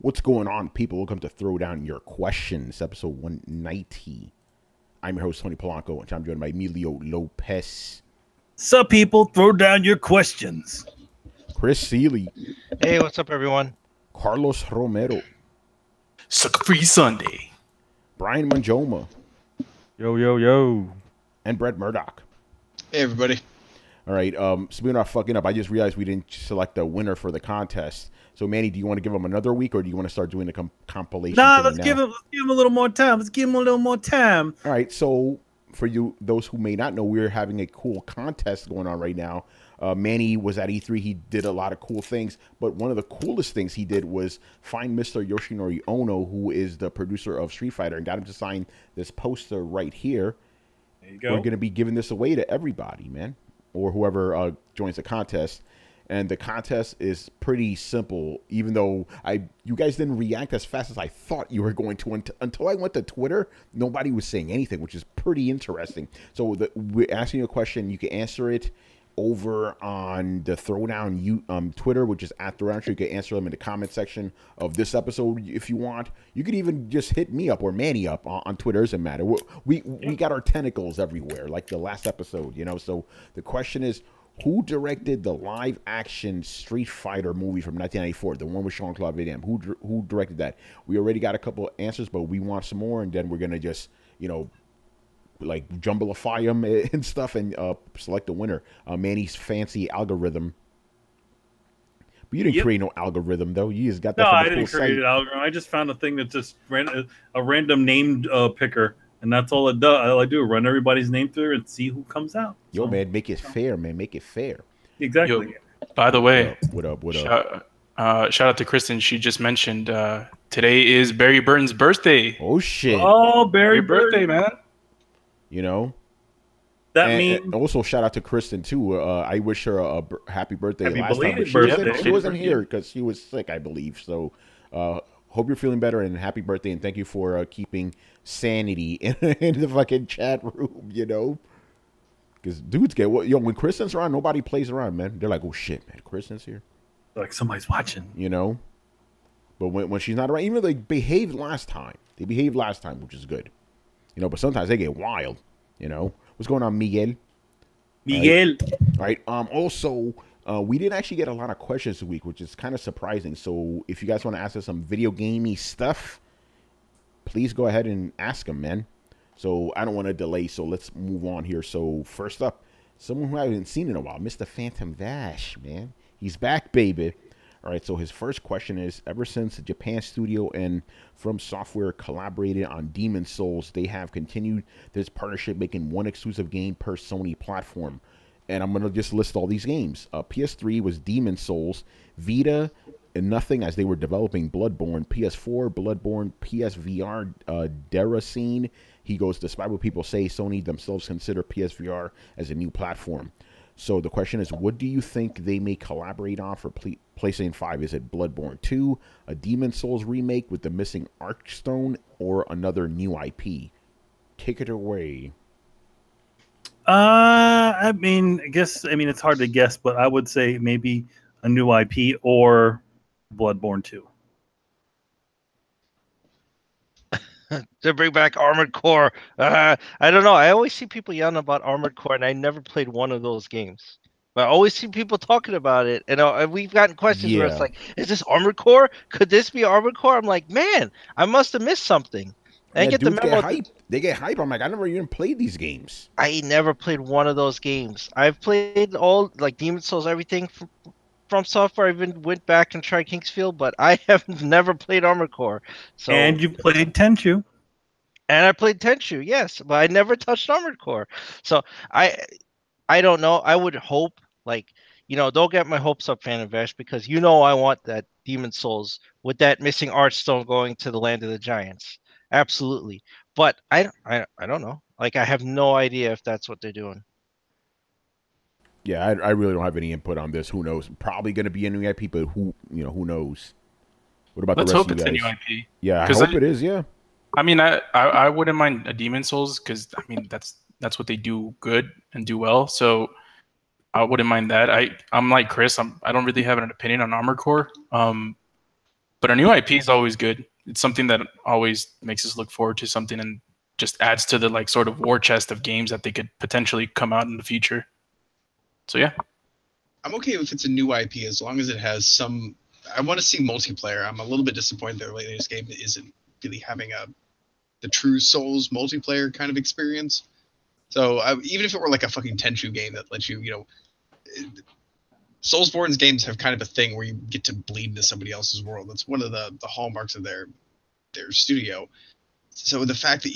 What's going on, people? Welcome to Throwdown Your Questions, episode 190. I'm your host, Tony Polanco, and I'm joined by Emilio Lopez. Sup, people? Throw down your questions. Chris Seeley. Hey, what's up, everyone? Carlos Romero. Sucker Free Sunday. Brian Manjoma. Yo, yo, yo. And Brett Murdoch. Hey, everybody. All right, so we're not fucking up. I just realized we didn't select the winner for the contest. So, Manny, do you want to give him another week, or do you want to start doing the compilation? Nah, let's give him a little more time. Let's give him a little more time. All right, so for you, those who may not know, we're having a cool contest going on right now. Manny was at E3. He did a lot of cool things, but one of the coolest things he did was find Mr. Yoshinori Ono, who is the producer of Street Fighter, and got him to sign this poster right here. There you go. We're going to be giving this away to everybody, man, or whoever joins the contest. And the contest is pretty simple, even though you guys didn't react as fast as I thought you were going to. Until I went to Twitter, nobody was saying anything, which is pretty interesting. So we're asking you a question. You can answer it over on the Throwdown Twitter, which is at Throwdown. You can answer them in the comment section of this episode if you want. You could even just hit me up or Manny up on Twitter. It doesn't matter. We got our tentacles everywhere, like the last episode, you know. So the question is, who directed the live-action Street Fighter movie from 1994, the one with Jean-Claude Van Damme? Who directed that? We already got a couple of answers, but we want some more, and then we're going to just, you know, like jumblify them and stuff and select the winner. Manny's fancy algorithm. But you didn't create no algorithm, though. You just got that from the I didn't create an algorithm. I just found a thing that just ran a random named picker. And that's all it does. All I do is run everybody's name through and see who comes out. Yo, man, make it fair, man. Make it fair. Exactly. Yo, by the way, what up? Shout out to Kristen. She just mentioned today is Barry Burton's birthday. Oh, shit. Oh, Barry birthday, man. You know? That means... And also, shout out to Kristen, too. I wish her a happy birthday last time. Birthday. She wasn't here because she was sick, I believe. So, hope you're feeling better, and happy birthday, and thank you for keeping sanity in the fucking chat room, you know? Because dudes when Kristen's around, nobody plays around, man. They're like, oh, shit, man, Kristen's here. Like somebody's watching. You know? But when she's not around, even though they behaved last time, which is good. You know, but sometimes they get wild, you know? What's going on, Miguel? Miguel. All right. Also, we didn't actually get a lot of questions this week, which is kind of surprising. So if you guys want to ask us some video gamey stuff, please go ahead and ask them, man. So I don't want to delay, so let's move on here. So first up, someone who I haven't seen in a while, Mr. Phantom Vash, man. He's back, baby. All right, so his first question is, ever since Japan Studio and FromSoftware collaborated on Demon Souls, they have continued this partnership, making one exclusive game per Sony platform. And I'm going to just list all these games. PS3 was Demon Souls, Vita, and nothing as they were developing Bloodborne, PS4, Bloodborne, PSVR, Deracine. He goes, despite what people say, Sony themselves consider PSVR as a new platform. So the question is, what do you think they may collaborate on for PlayStation 5? Is it Bloodborne 2, a Demon Souls remake with the missing Archstone, or another new IP? Take it away. I mean, it's hard to guess, but I would say maybe a new IP or Bloodborne 2. To bring back Armored Core. I don't know. I always see people yelling about Armored Core, and I never played one of those games. But I always see people talking about it, and we've gotten questions where it's like, is this Armored Core? Could this be Armored Core? I'm like, man, I must have missed something. I get the memo. They get hype. I'm like, I never even played these games. I never played one of those games. I've played all, like, Demon Souls, everything from software. I even went back and tried Kingsfield, but I have never played Armored Core. So, and you played Tenchu. And I played Tenchu, yes, but I never touched Armored Core. So I don't know. I would hope, like, you know, don't get my hopes up, Phantom Vash, because you know I want that Demon Souls with that missing Archstone going to the land of the giants. Absolutely. But I don't know. Like, I have no idea if that's what they're doing. Yeah, I really don't have any input on this. Who knows? Probably going to be a new IP, but who knows? What about Let's the rest hope of you it's guys? a new IP. Yeah, I hope it is. Yeah. I mean, I wouldn't mind a Demon Souls because I mean that's what they do good and do well. So I wouldn't mind that. I'm like Chris. I don't really have an opinion on Armored Core. But But a new IP is always good. It's something that always makes us look forward to something and just adds to the like sort of war chest of games that they could potentially come out in the future. So yeah. I'm okay if it's a new IP as long as it has some. I want to see multiplayer. I'm a little bit disappointed their latest game isn't really having the true Souls multiplayer kind of experience. So even if it were like a fucking Tenchu game that lets you, Soulsborne's games have kind of a thing where you get to bleed into somebody else's world. That's one of the hallmarks of their studio. So the fact that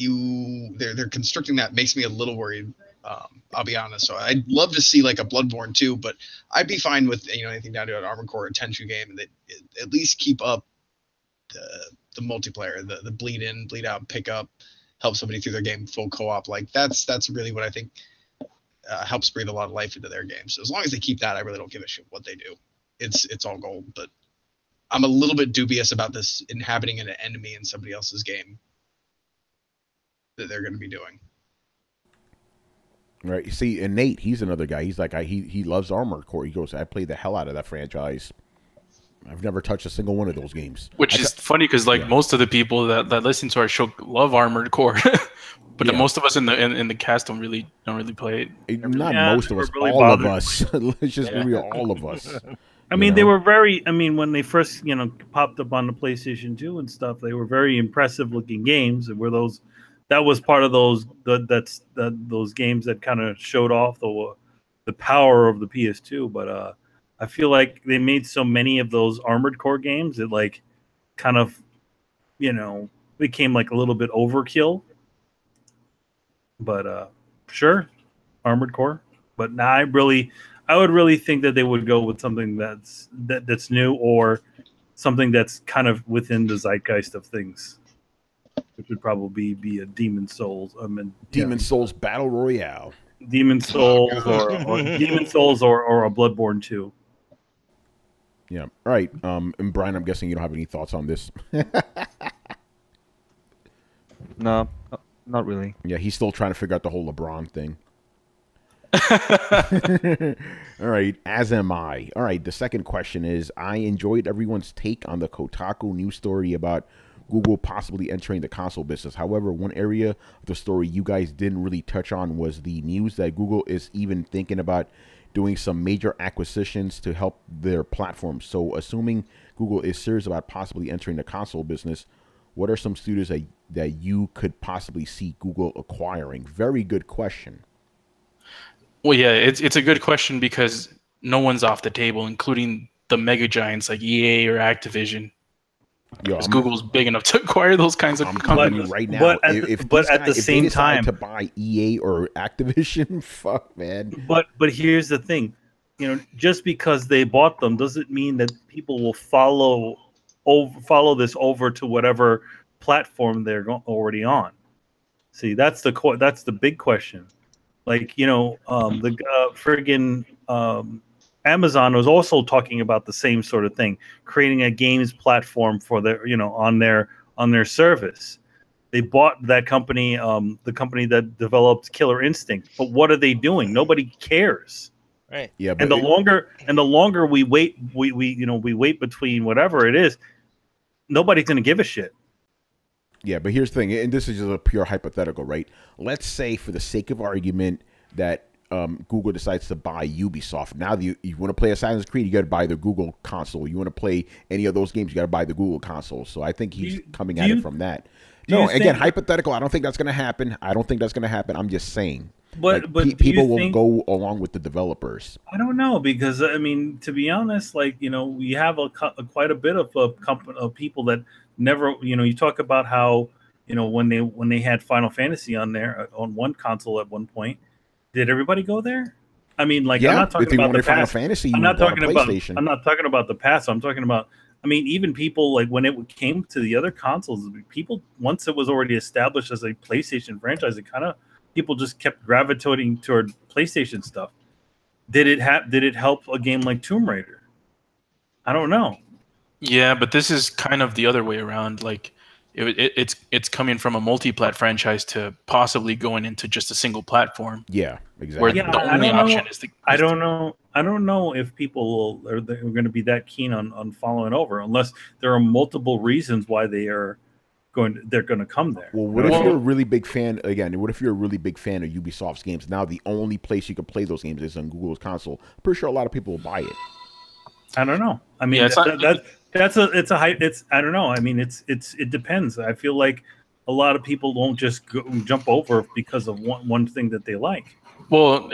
they're constricting that makes me a little worried. I'll be honest. So I'd love to see like a Bloodborne 2, but I'd be fine with anything down to an Armored Core or Tenchu game, and they at least keep up the multiplayer, the bleed in, bleed out, pick up, help somebody through their game, full co-op. Like that's really what I think helps breathe a lot of life into their games. So as long as they keep that, I really don't give a shit what they do. It's all gold. But I'm a little bit dubious about this inhabiting an enemy in somebody else's game that they're going to be doing. Right. You see, and Nate, he's another guy. He's like, he loves Armored Core. He goes, I played the hell out of that franchise. I've never touched a single one of those games. Which is funny because most of the people that listen to our show love Armored Core, but most of us in the cast don't really play it. Not most of us, really all of us. Let's just be real, all of us. I mean, they were very. I mean, when they first popped up on the PlayStation 2 and stuff, they were very impressive looking games. And were those. That was part of those those games that kind of showed off the power of the PS2. But I feel like they made so many of those Armored Core games that like kind of became like a little bit overkill. But sure, Armored Core. But now I would really think that they would go with something that's new or something that's kind of within the zeitgeist of things. Which would probably be a Demon Souls. Demon Souls Battle Royale. Demon Souls or Demon Souls or a Bloodborne 2. Yeah. All right. And Brian, I'm guessing you don't have any thoughts on this. No, not really. Yeah, he's still trying to figure out the whole LeBron thing. All right, as am I. All right, the second question is, I enjoyed everyone's take on the Kotaku news story about Google possibly entering the console business. However, one area of the story you guys didn't really touch on was the news that Google is even thinking about doing some major acquisitions to help their platform. So assuming Google is serious about possibly entering the console business, what are some studios that you could possibly see Google acquiring? Very good question. Well, yeah, it's a good question because no one's off the table, including the mega giants like EA or Activision. Google's big enough to acquire those kinds of companies right now. But at the same time, to buy EA or Activision, fuck, man. But here's the thing, just because they bought them doesn't mean that people will follow this over to whatever platform they're already on. See, that's the big question. Like the friggin' Amazon was also talking about the same sort of thing, creating a games platform for their, on their service. They bought that company, the company that developed Killer Instinct. But what are they doing? Nobody cares. Right. Yeah. But the longer we wait, we wait between whatever it is, nobody's gonna give a shit. Yeah, but here's the thing, and this is just a pure hypothetical, right? Let's say, for the sake of argument, that Google decides to buy Ubisoft. Now, you want to play Assassin's Creed, you got to buy the Google console. You want to play any of those games, you got to buy the Google console. So I think he's coming at it from that. No, again, hypothetical. I don't think that's going to happen. I'm just saying. But people will go along with the developers. I don't know, because I mean, to be honest, we have quite a bit of people that never, you talk about how when they had Final Fantasy on there on one console at one point, did everybody go there? I mean, I'm not talking about the past. Fantasy, I'm not talking about the past. I'm talking about. I mean, even people when it came to the other consoles, people once it was already established as a PlayStation franchise, people just kept gravitating toward PlayStation stuff. Did it help a game like Tomb Raider? I don't know. Yeah, but this is kind of the other way around. Like, it's coming from a multi-plat franchise to possibly going into just a single platform. Yeah, exactly. Where Yeah, the only option is to. I don't know if people are going to be that keen on following over unless there are multiple reasons why they're going to come there. Well, what if you're a really big fan? Again, what if you're a really big fan of Ubisoft's games? Now the only place you can play those games is on Google's console. I'm pretty sure a lot of people will buy it. I don't know. I mean, it's a hype. I don't know. I mean, it depends. I feel like a lot of people don't just jump over because of one thing that they like. Well,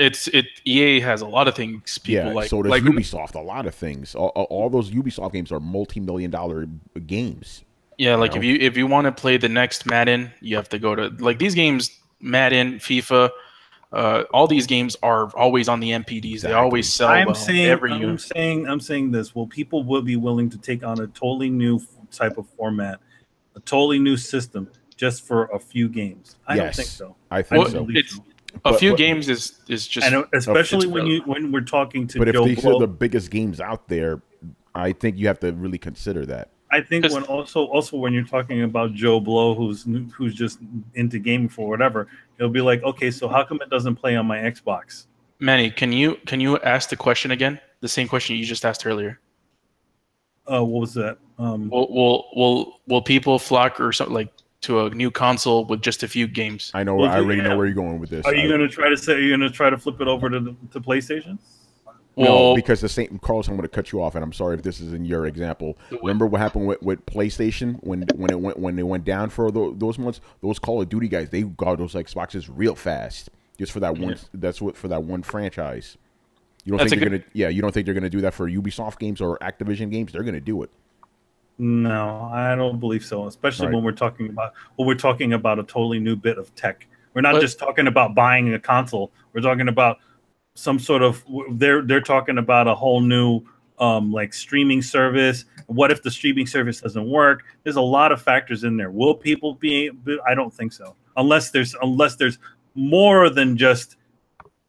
EA has a lot of things people like. So does Ubisoft. A lot of things. All those Ubisoft games are multi-million-dollar games. Yeah, like if you want to play the next Madden, you have to go to like these games, Madden, FIFA. All these games are always on the MPDs. Exactly. They always sell I'm saying this. Well, people will be willing to take on a totally new type of format, a totally new system, just for a few games. I don't think so. I think so. A few games is just, and especially when we're talking to. But Joe if these Blow, are the biggest games out there, I think you have to really consider that. I think when also when you're talking about Joe Blow, who's just into gaming for whatever, he'll be like, okay, so how come it doesn't play on my Xbox? Manny, can you ask the question again? The same question you just asked earlier. What was that? Will people flock or something like to a new console with just a few games? I know. I already know where you're going with this. Are you going to try to say? Are you going to try to flip it over to PlayStation? No, because the same, Carlos, I'm going to cut you off, and I'm sorry if this is in your example. Remember what happened with PlayStation when they went down for those months? Those Call of Duty guys, they got those Xboxes real fast, just for that one. That's what for that one franchise. You don't think they're gonna? Yeah, you don't think they're gonna do that for Ubisoft games or Activision games? They're gonna do it. No, I don't believe so. Especially when we're talking about a totally new bit of tech. We're not just talking about buying a console. We're talking about some sort of they're talking about a whole new like streaming service. What if the streaming service doesn't work? There's a lot of factors in there. Will people be? I don't think so. Unless there's more than just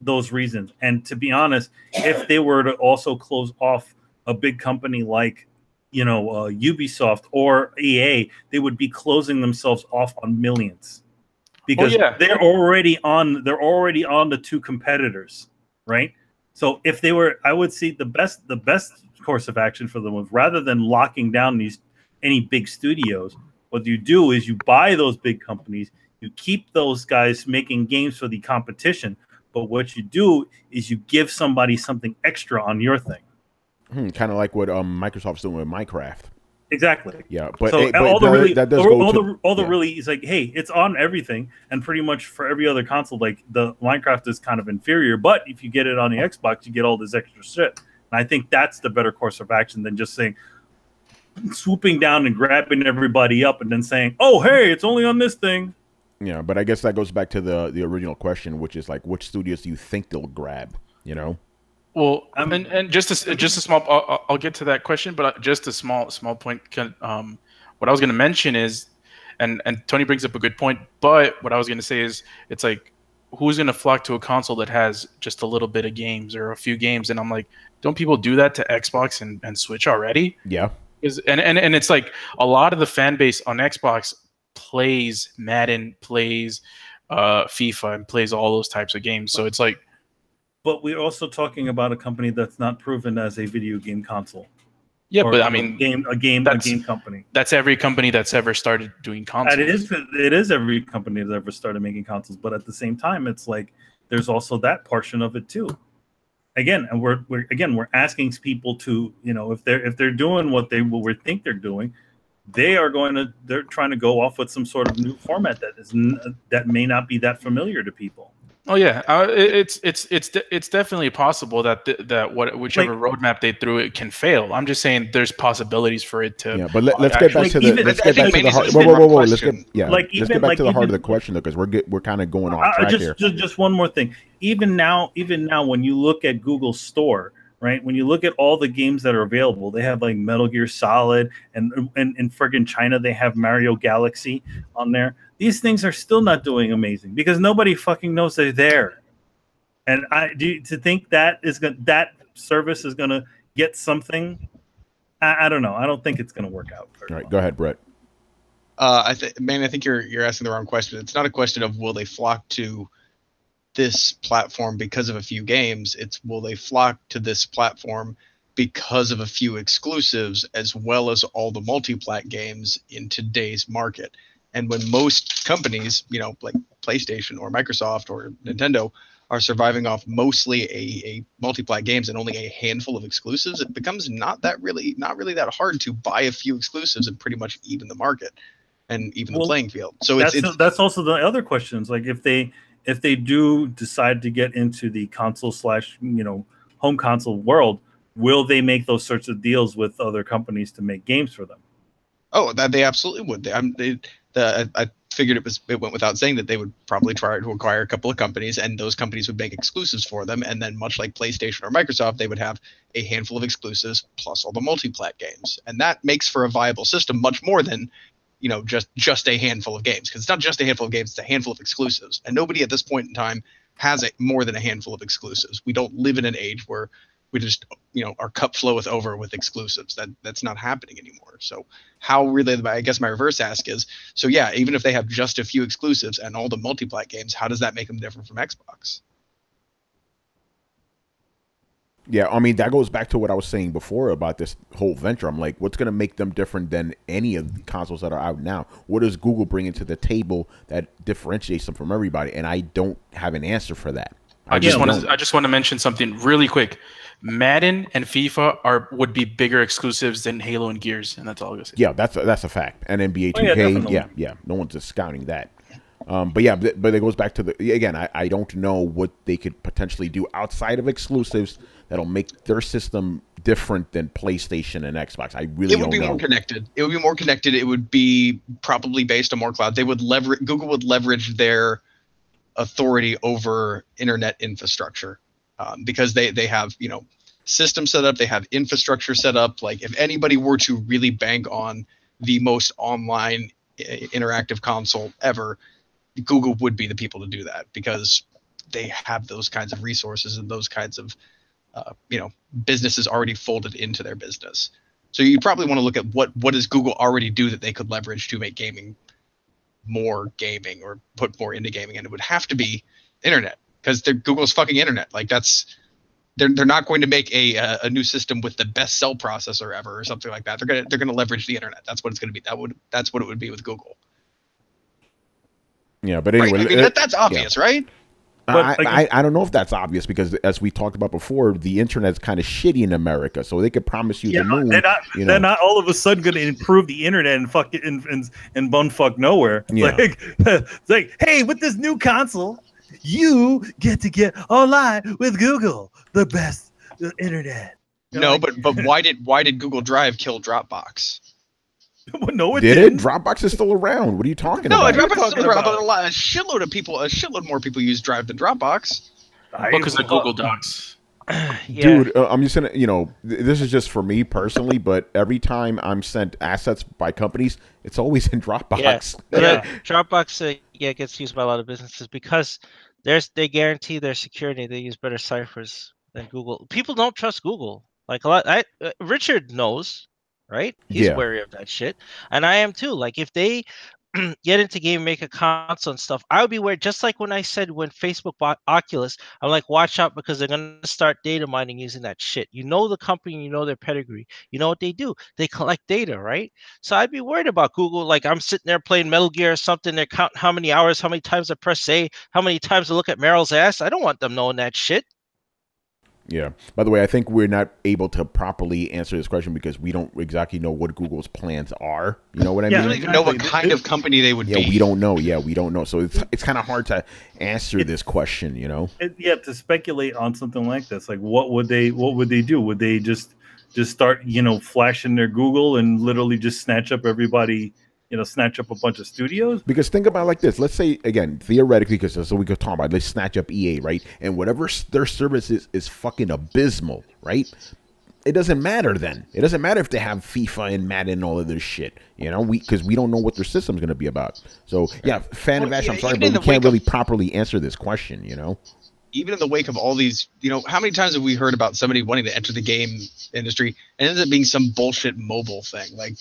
those reasons. And to be honest, if they were to also close off a big company like Ubisoft or EA, they would be closing themselves off on millions because they're already on the two competitors. Right. So if they were, I would see the best course of action for them was rather than locking down any big studios, what you do is you buy those big companies, you keep those guys making games for the competition. But what you do is you give somebody something extra on your thing. Kind of like what Microsoft's doing with Minecraft. Exactly. Yeah, but so it's like, hey, it's on everything, and pretty much for every other console, like the Minecraft is kind of inferior. But if you get it on the Xbox, you get all this extra shit. And I think that's the better course of action than just swooping down and grabbing everybody up and then saying, "Oh, hey, it's only on this thing." Yeah, but I guess that goes back to the original question, which is like, which studios do you think they'll grab? Well, and just a small. I'll get to that question, but just a small point. What I was going to mention is, and Tony brings up a good point. But what I was going to say is, it's like, who's going to flock to a console that has just a little bit of games or a few games? And I'm like, don't people do that to Xbox and Switch already? Yeah. And it's like a lot of the fan base on Xbox plays Madden, plays FIFA, and plays all those types of games. So it's like. But we're also talking about a company that's not proven as a video game console. Yeah, but I mean, a game company. That's every company that's ever started doing consoles. It is every company that's ever started making consoles. But at the same time, it's like there's also that portion of it too. Again, and we're asking people to, if they're doing what we think they're doing, they're trying to go off with some sort of new format that may not be that familiar to people. Oh yeah, it's definitely possible that whichever roadmap they threw it can fail. I'm just saying there's possibilities for it to. Yeah, but let's get back to the heart. Whoa. Let's get back to the heart of the question though, because we're kind of going off track here. Just one more thing. Even now, when you look at Google Store, right? When you look at all the games that are available, they have like Metal Gear Solid, and in friggin' China they have Mario Galaxy on there. These things are still not doing amazing because nobody fucking knows they're there. And to think that service is gonna get something, I don't know. I don't think it's gonna work out. All right, go ahead, Brett. I think you're asking the wrong question. It's not a question of will they flock to this platform because of a few games. It's will they flock to this platform because of a few exclusives, as well as all the multi-plat games in today's market. And when most companies, like PlayStation or Microsoft or Nintendo, are surviving off mostly a multi-plat games and only a handful of exclusives, it becomes not really that hard to buy a few exclusives and pretty much even the market and even the playing field. So that's also the other questions. Like if they do decide to get into the console / home console world, will they make those sorts of deals with other companies to make games for them? Oh, that they absolutely would. I figured it went without saying that they would probably try to acquire a couple of companies, and those companies would make exclusives for them. And then, much like PlayStation or Microsoft, they would have a handful of exclusives plus all the multi-plat games, and that makes for a viable system much more than just a handful of games, because it's not just a handful of games, it's a handful of exclusives, and nobody at this point in time has more than a handful of exclusives. We don't live in an age where we just our cup floweth over with exclusives. That's not happening anymore. So how really, I guess my reverse ask is, so yeah, even if they have just a few exclusives and all the multi-plat games, how does that make them different from Xbox? Yeah, I mean, that goes back to what I was saying before about this whole venture. I'm like, what's going to make them different than any of the consoles that are out now? What does Google bring into the table that differentiates them from everybody? And I don't have an answer for that. I just want to mention something really quick. Madden and FIFA would be bigger exclusives than Halo and Gears, and that's all I'm gonna say. Yeah, that's a fact. And NBA 2K, yeah, no one's discounting that. But it goes back to I don't know what they could potentially do outside of exclusives that'll make their system different than PlayStation and Xbox. I really don't know. It would be more connected. It would be more connected. It would be probably based on more cloud. Google would leverage their authority over internet infrastructure, because they have system set up, they have infrastructure set up. Like if anybody were to really bank on the most online interactive console ever, Google would be the people to do that, because they have those kinds of resources and those kinds of businesses already folded into their business. So you probably want to look at what does Google already do that they could leverage to make gaming more gaming or put more into gaming, and it would have to be internet, because Google's fucking internet. Like they're not going to make a new system with the best cell processor ever or something like that. They're gonna leverage the internet. That's what it's gonna be. That's what it would be with Google. Yeah, but anyway, right? I mean, that's obvious, right? But I don't know if that's obvious, because as we talked about before, the internet's kind of shitty in America, so they could promise you the moon. They're not all of a sudden going to improve the internet and fuck it and bumfuck nowhere. Yeah. It's like, hey, with this new console, you get online with Google, the best internet. No, but why did Google Drive kill Dropbox? No, it didn't. Dropbox is still around. What are you talking about? No, Dropbox is still around, but a shitload more people use Drive than Dropbox. Because of Google Docs. Dude, I'm just gonna, this is just for me personally, but every time I'm sent assets by companies, it's always in Dropbox. Yeah. Dropbox, gets used by a lot of businesses because they guarantee their security. They use better ciphers than Google. People don't trust Google. Like a lot. Richard knows. Right? He's wary of that shit. And I am too. Like if they get into game, make a console and stuff, I would be wary. Just like when I said when Facebook bought Oculus, I'm like, watch out, because they're going to start data mining using that shit. You know the company, you know their pedigree. You know what they do. They collect data, right? So I'd be worried about Google. Like I'm sitting there playing Metal Gear or something. They're counting how many hours, how many times I press say, how many times I look at Meryl's ass. I don't want them knowing that shit. Yeah. By the way, I think we're not able to properly answer this question because we don't exactly know what Google's plans are. You know what I mean? We don't even know what kind of company they would be. Yeah, we don't know. Yeah, we don't know. So it's kind of hard to answer this question, to speculate on something like this. Like what would they do? Would they just start, flashing their Google and literally just snatch up everybody, snatch up a bunch of studios? Because think about it like this. Let's say, again, theoretically, because that's what we could talk about. Let's snatch up EA, right? And whatever their service is fucking abysmal, right? It doesn't matter then. It doesn't matter if they have FIFA and Madden and all of this shit, because we don't know what their system's going to be about. So, Fan of Ash, I'm sorry, but we can't really properly answer this question, Even in the wake of all these, how many times have we heard about somebody wanting to enter the game industry and it ends up being some bullshit mobile thing? Like,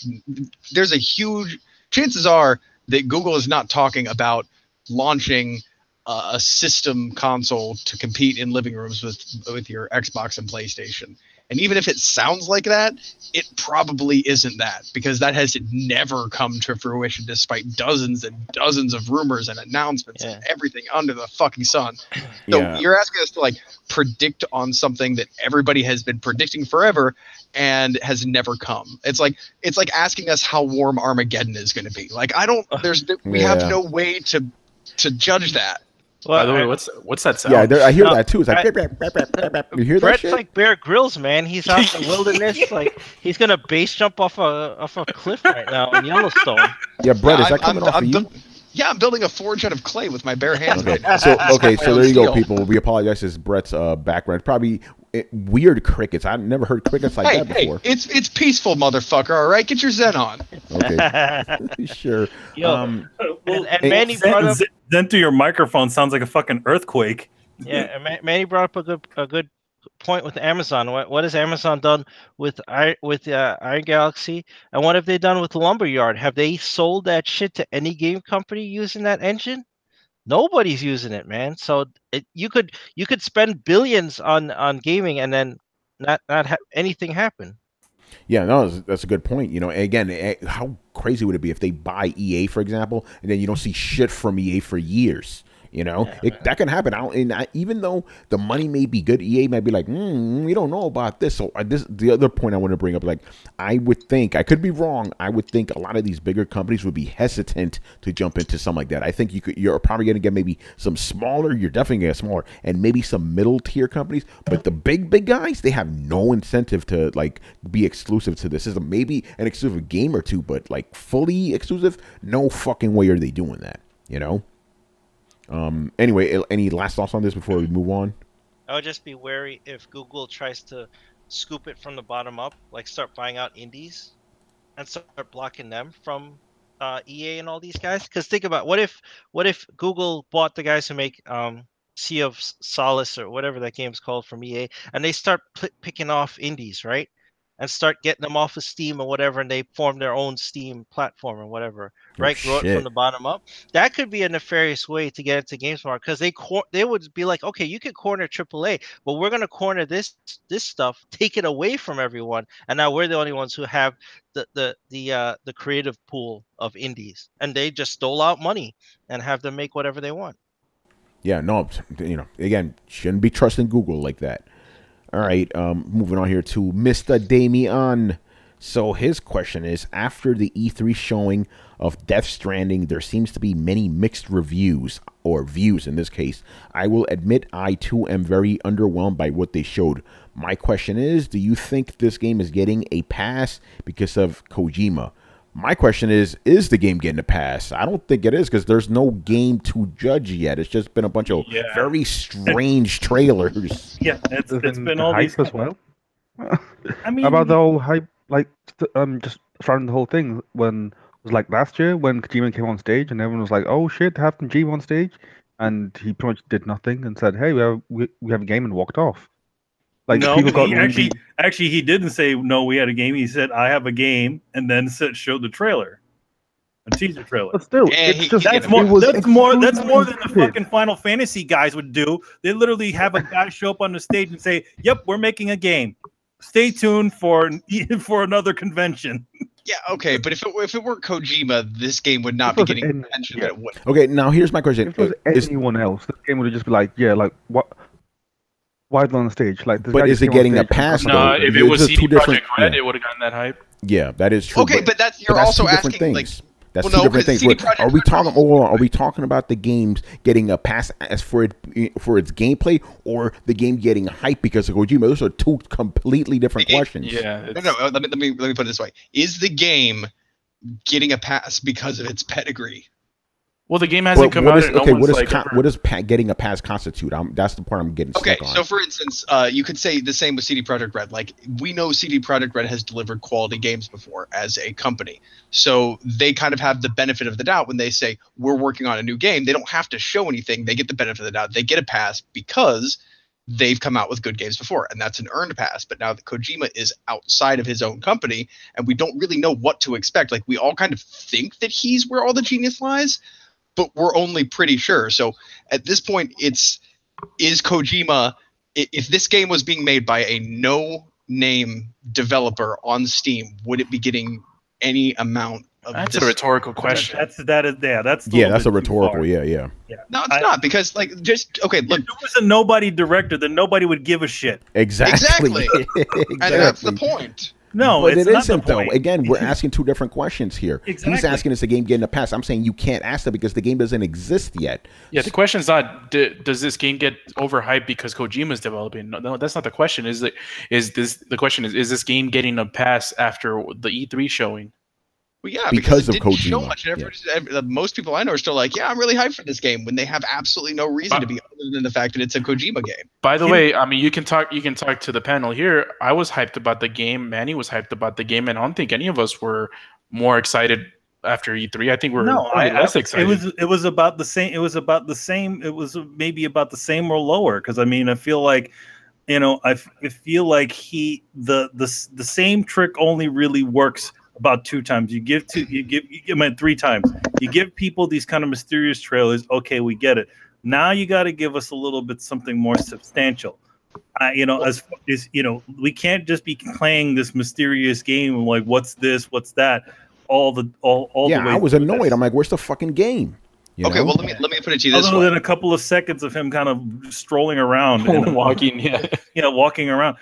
there's a huge chances are that Google is not talking about launching a system console to compete in living rooms with your Xbox and PlayStation. And even if it sounds like that, it probably isn't that, because that has never come to fruition despite dozens and dozens of rumors and announcements and everything under the fucking sun. So you're asking us to like predict on something that everybody has been predicting forever and has never come. It's like asking us how warm Armageddon is going to be. Like we have no way to judge that. Well, by the way, what's that sound? Yeah, I hear that too. It's like you hear that Brett's shit? like Bear Grylls, man. He's out in the wilderness, like he's gonna base jump off a cliff right now in Yellowstone. Yeah, Brett, is that coming off of you? Yeah, I'm building a forge out of clay with my bare hands. Okay, so there you go, people. We apologize. This is Brett's background. Probably weird crickets. I've never heard crickets like that before. It's peaceful, motherfucker. All right, get your Zen on. Okay, sure. Yo, and Manny brought up. Then to your microphone sounds like a fucking earthquake. Yeah, and Manny brought up a good point with Amazon. What has Amazon done with Iron Galaxy, and what have they done with Lumberyard? Have they sold that shit to any game company using that engine? Nobody's using it, man. So you could spend billions on gaming and then not have anything happen. Yeah, no, that's a good point. You know, again, how crazy would it be if they buy EA, for example, and then you don't see shit from EA for years? You know, that can happen. Even though the money may be good, EA might be like, we don't know about this. So the other point I want to bring up, like, I would think, I could be wrong, I would think a lot of these bigger companies would be hesitant to jump into something like that. I think you're probably going to get maybe some smaller, you're definitely going to get smaller, and maybe some middle tier companies. But the big guys, they have no incentive to like be exclusive to the system. Maybe an exclusive game or two, but like fully exclusive, no fucking way are they doing that, you know? Anyway, any last thoughts on this before we move on? I would just be wary if Google tries to scoop it from the bottom up, like start buying out indies and start blocking them from EA and all these guys. Because think about what if Google bought the guys who make Sea of Solace or whatever that game's called from EA, and they start picking off indies, right? And start getting them off of Steam or whatever, and they form their own Steam platform or whatever, right? Grow it from the bottom up. That could be a nefarious way to get into GameSpot, because they would be like, okay, you can corner AAA, but we're gonna corner this stuff, take it away from everyone, and now we're the only ones who have the creative pool of indies, and they just dole out money and have them make whatever they want. Yeah, no, you know, again, shouldn't be trusting Google like that. All right, moving on here to Mr. Damian. So his question is, after the E3 showing of Death Stranding, there seems to be many mixed reviews, or views in this case. I will admit I too am very underwhelmed by what they showed. My question is, do you think this game is getting a pass because of Kojima? My question is the game getting a pass? I don't think it is, because there's no game to judge yet. It's just been a bunch of very strange trailers. Yeah, it's been all hype these as well. I mean, about the whole hype, like just surrounding the whole thing when it was like last year when Kojima came on stage and everyone was like, "Oh shit, have Kojima on stage," and he pretty much did nothing and said, "Hey, we have a game," and walked off. Like, no, people got actually he didn't say no. We had a game. He said I have a game, and then showed the trailer, a teaser trailer. But still, that's more than the fucking Final Fantasy guys would do. They literally have a guy show up on the stage and say, "Yep, we're making a game. Stay tuned for another convention." Yeah, okay, but if it weren't Kojima, this game would not be getting the attention that it would. Okay, now here's my question: if it was anyone else, this game would have just be like, yeah, like what? Why is it on the stage? Like, but is it getting a pass? No, if it was CD Projekt Red, it would have gotten that hype. Yeah, that is true. Okay, but you're also asking like. That's two different things. Are we talking about the games getting a pass as for its gameplay, or the game getting hype because of Kojima? Those are two completely different questions. Yeah. No. Let me put it this way: is the game getting a pass because of its pedigree? Well, the game hasn't come out. What does getting a pass constitute? That's the part I'm getting stuck on. So for instance, you could say the same with CD Projekt Red. Like, we know CD Projekt Red has delivered quality games before as a company, so they kind of have the benefit of the doubt when they say we're working on a new game. They don't have to show anything; they get the benefit of the doubt. They get a pass because they've come out with good games before, and that's an earned pass. But now that Kojima is outside of his own company, and we don't really know what to expect. Like, we all kind of think that he's where all the genius lies, but we're only pretty sure. So at this point, is Kojima, if this game was being made by a no-name developer on Steam, would it be getting any amount of That's a rhetorical question. That's a rhetorical. Yeah. No, it's not, because look. If it was a nobody director, then nobody would give a shit. Exactly. And that's the point. No, but it's it not isn't the though. point. Again, we're asking two different questions here. Exactly. He's asking, is the game getting a pass? I'm saying you can't ask that because the game doesn't exist yet. Yeah, the question is not does this game get overhyped because Kojima's developing? No, that's not the question. The question is this game getting a pass after the E3 showing? Well, yeah, because of it didn't Kojima. show much. Most people I know are still like, yeah, I'm really hyped for this game, when they have absolutely no reason to be, other than the fact that it's a Kojima game. By the way, I mean, you can talk to the panel here. I was hyped about the game. Manny was hyped about the game, and I don't think any of us were more excited after E3. I think we're less excited. It was about the same. It was about the same. It was maybe about the same or lower. Because I mean, I feel like, I feel like the same trick only really works about 2 times. You give 3 times. You give people these kind of mysterious trailers. Okay, we get it. Now you got to give us a little bit something more substantial. We can't just be playing this mysterious game of like, what's this, what's that, all the way. I was annoyed. I'm like, where's the fucking game? Okay, well, let me put it to you this way. Other than a couple of seconds of him kind of strolling around and walking around.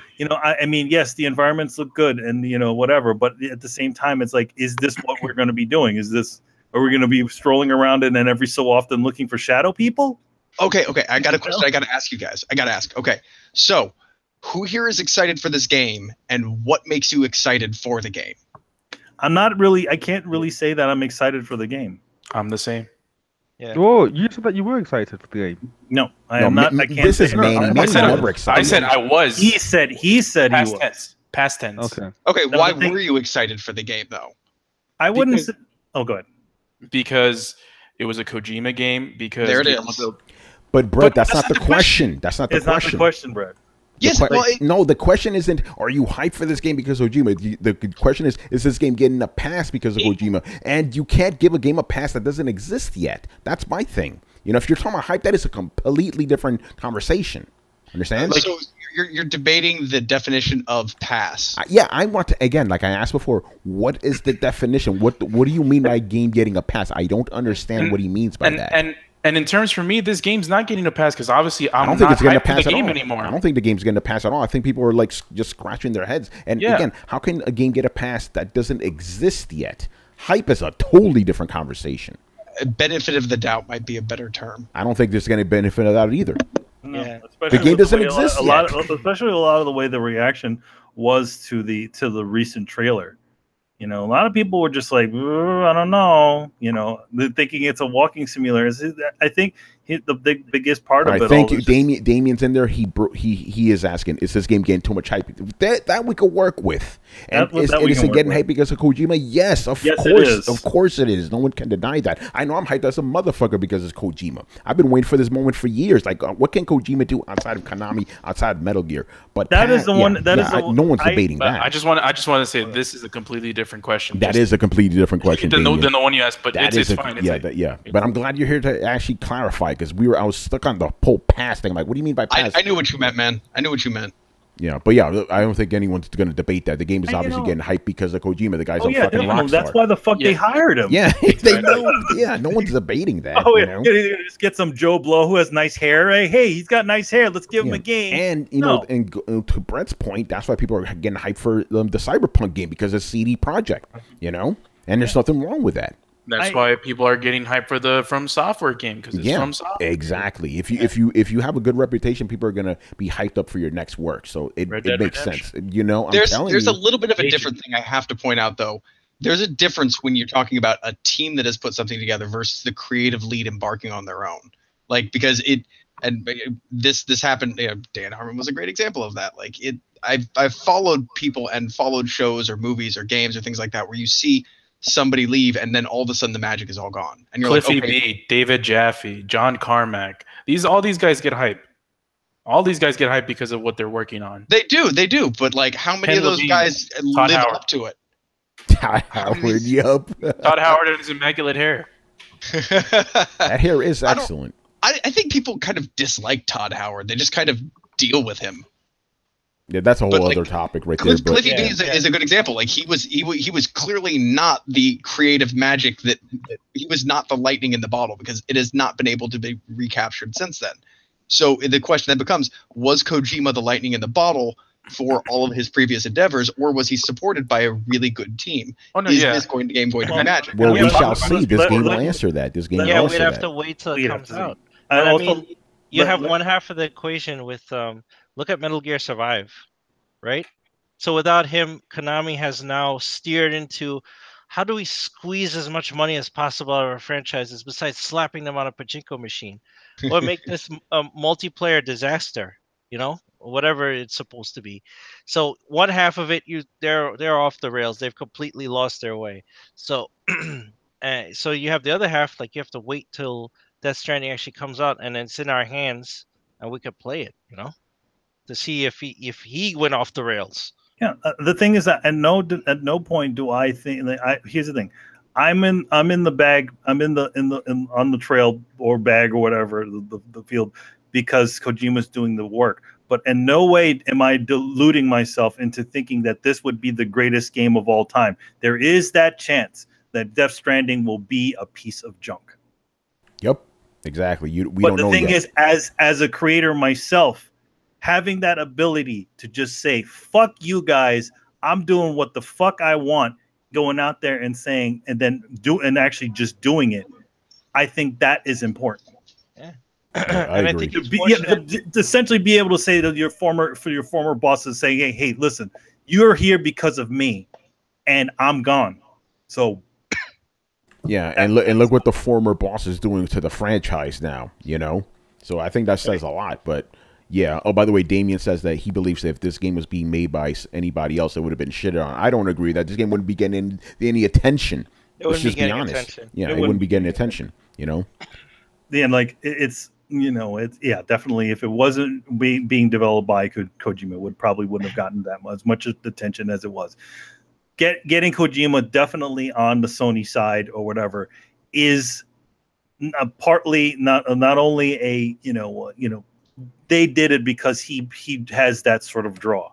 I mean, yes, the environments look good and whatever, but at the same time, it's like, is this what we're going to be doing? Are we going to be strolling around and then every so often looking for shadow people? Okay, I got a question. I got to ask you guys. Okay, so who here is excited for this game, and what makes you excited for the game? I can't really say that I'm excited for the game. I'm the same. Yeah. Oh, you said that you were excited for the game. No, I am not. I can't. This is Manny. Manny's never excited. I said I was. He said he was. Past tense. Okay. Why were you excited for the game though? I wouldn't. Go ahead. Because it was a Kojima game. Because there it is. But Brett, that's not the question. That's not the question. question. It's not the question, Brett. Yes, no, the question isn't, are you hyped for this game because of Kojima? The question is this game getting a pass because of Kojima? And you can't give a game a pass that doesn't exist yet. That's my thing. If you're talking about hype, that is a completely different conversation. Understand? So you're debating the definition of pass. Yeah, I want to, again, like I asked before, what is the definition? What do you mean by a game getting a pass? I don't understand what he means by that. And in terms for me, this game's not getting a pass because obviously I don't think it's getting a pass the game at all. Anymore. I don't think the game's getting a pass at all. I think people are like just scratching their heads. And again, how can a game get a pass that doesn't exist yet? Hype is a totally different conversation. Benefit of the doubt might be a better term. I don't think there's any benefit of that either. No, the game doesn't exist yet. Especially a lot of the way the reaction was to the recent trailer. A lot of people were just like, I don't know, they're thinking it's a walking simulator. I think the biggest part of it. Thank you, Damien's in there. He is asking, is this game getting too much hype? That we could work with. And is it getting hype because of Kojima? Yes, of course. It is. Of course it is. No one can deny that. I know I'm hyped as a motherfucker because it's Kojima. I've been waiting for this moment for years. Like, what can Kojima do outside of Konami, outside of Metal Gear? But that is the one. No one's debating that. I just want to say this is a completely different question. That is a completely different question than the one you asked. But it's fine. But I'm glad you're here to actually clarify because I was stuck on the whole pass thing. I'm like, what do you mean by pass? I knew what you meant, man. I knew what you meant. Yeah, but I don't think anyone's going to debate that. The game is obviously getting hyped because of Kojima. The guy's a fucking rock star. That's why the fuck they hired him. Yeah, they know. Yeah, no one's debating that. Just get some Joe Blow who has nice hair. Hey, he's got nice hair. Let's give him a game. And and to Brett's point, that's why people are getting hyped for the Cyberpunk game because it's CD Projekt. And there's nothing wrong with that. That's why people are getting hyped for the FromSoftware game because it's FromSoftware. Exactly. If you have a good reputation, people are gonna be hyped up for your next work. So it makes sense. There's a little bit of a different thing I have to point out though. There's a difference when you're talking about a team that has put something together versus the creative lead embarking on their own. Like because this happened. Dan Harmon was a great example of that. Like I've followed people and followed shows or movies or games or things like that where you see somebody leave and then all of a sudden the magic is all gone and you're Cliffy like, okay. B, David Jaffe, John Carmack, all these guys get hype. All these guys get hyped because of what they're working on. They do. But like, how many Ken of those Levine, guys Todd live Howard. up to it? Todd Howard, yup. Todd Howard and his immaculate hair. That hair is excellent. I think people kind of dislike Todd Howard. They just kind of deal with him. Yeah, that's a whole But, other topic right Cliffy there. B is a good example. Like he was clearly not the creative magic that he was not the lightning in the bottle, because it has not been able to be recaptured since then. So the question then becomes: was Kojima the lightning in the bottle for all of his previous endeavors, or was he supported by a really good team? Oh, no, is yeah. this game going to be magic? Well, we Yeah, shall let- see. This let- game will let- answer that. This game will Yeah, answer we'd have that. to wait till We'd it have comes to see. out. And But I also, mean, you let- have let- one half of the equation with look at Metal Gear Survive, right? So without him, Konami has now steered into how do we squeeze as much money as possible out of our franchises besides slapping them on a pachinko machine, or make this a multiplayer disaster, you know, whatever it's supposed to be. So one half of it, they're off the rails. They've completely lost their way. So so you have the other half, like you have to wait till Death Stranding actually comes out, and then it's in our hands, and we could play it, you know, to see if he went off the rails. Yeah, the thing is that at no point do I think. Here's the thing: I'm in the bag. I'm on the trail or bag or whatever the field, because Kojima's doing the work. But in no way am I deluding myself into thinking that this would be the greatest game of all time. There is that chance that Death Stranding will be a piece of junk. Yep, exactly. We But don't the know thing yet. is, as a creator myself, having that ability to just say, fuck you guys, I'm doing what the fuck I want, going out there and saying, and then actually just doing it, I think that is important. Yeah. I And agree. I think To essentially be able to say to your former bosses, saying, hey, listen, you're here because of me, and I'm gone. So Yeah, and look what the former boss is doing to the franchise now, you know? So I think that says a lot, but yeah. Oh, by the way, Damien says that he believes that if this game was being made by anybody else, it would have been shitted on. I don't agree that this game wouldn't be getting any attention. Let's just be honest. Attention. Yeah, it wouldn't be getting attention, you know? yeah, like it's definitely, if it wasn't being developed by Kojima, probably wouldn't have gotten that much attention as it was. Getting Kojima definitely on the Sony side or whatever is partly not only a they did it because he has that sort of draw.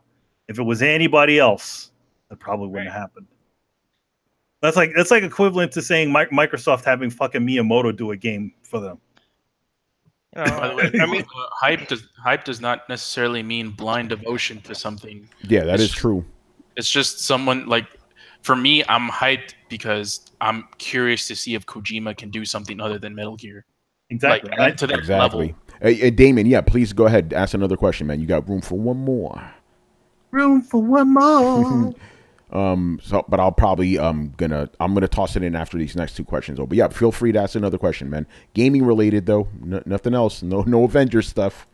If it was anybody else, that probably wouldn't have happened. That's like equivalent to saying Microsoft having fucking Miyamoto do a game for them. You know, By the way, I mean, hype does not necessarily mean blind devotion to something. Yeah, that is true. It's just someone, like, for me, I'm hyped because I'm curious to see if Kojima can do something other than Metal Gear. Exactly. Like, to that level. Hey, Damon, yeah, please go ahead. Ask another question, man. You got room for one more. Room for one more. But I'll probably I'm gonna toss it in after these next two questions. But yeah, feel free to ask another question, man. Gaming related though, nothing else. No Avengers stuff.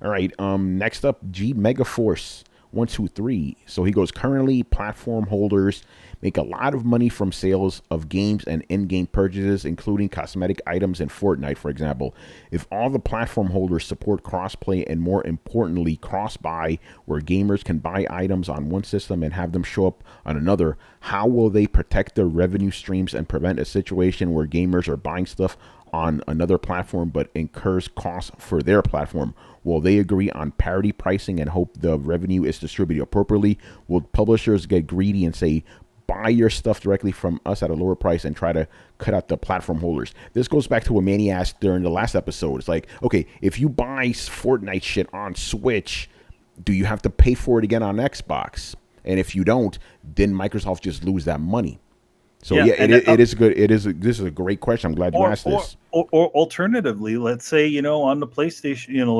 All right. Next up, G Megaforce 123. So he goes, currently platform holders make a lot of money from sales of games and in-game purchases, including cosmetic items in Fortnite, for example. If all the platform holders support crossplay and, more importantly, cross-buy, where gamers can buy items on one system and have them show up on another, how will they protect their revenue streams and prevent a situation where gamers are buying stuff on another platform but incurs costs for their platform? Will they agree on parity pricing and hope the revenue is distributed appropriately? Will publishers get greedy and say, buy your stuff directly from us at a lower price and try to cut out the platform holders? This goes back to what Manny asked during the last episode. It's like, okay, if you buy Fortnite shit on Switch, do you have to pay for it again on Xbox? And if you don't, then Microsoft just lose that money. So yeah, it is good. This is a great question. I'm glad you asked this. Or alternatively, let's say, on the PlayStation,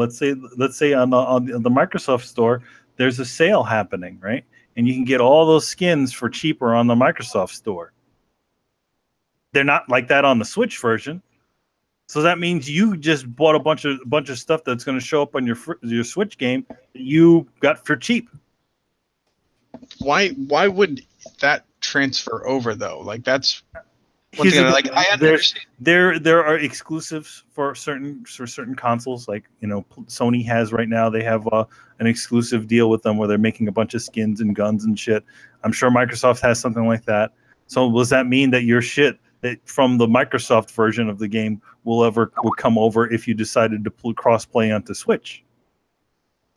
let's say on the Microsoft store, there's a sale happening, right? And you can get all those skins for cheaper on the Microsoft store. They're not like that on the Switch version. So that means you just bought a bunch of stuff that's going to show up on your Switch game that you got for cheap. Why would that transfer over though? Like that's Once again, like I understand. There are exclusives for certain consoles. Like Sony has right now. They have an exclusive deal with them where they're making a bunch of skins and guns and shit. I'm sure Microsoft has something like that. So does that mean that your shit that from the Microsoft version of the game would come over if you decided to cross-play onto Switch?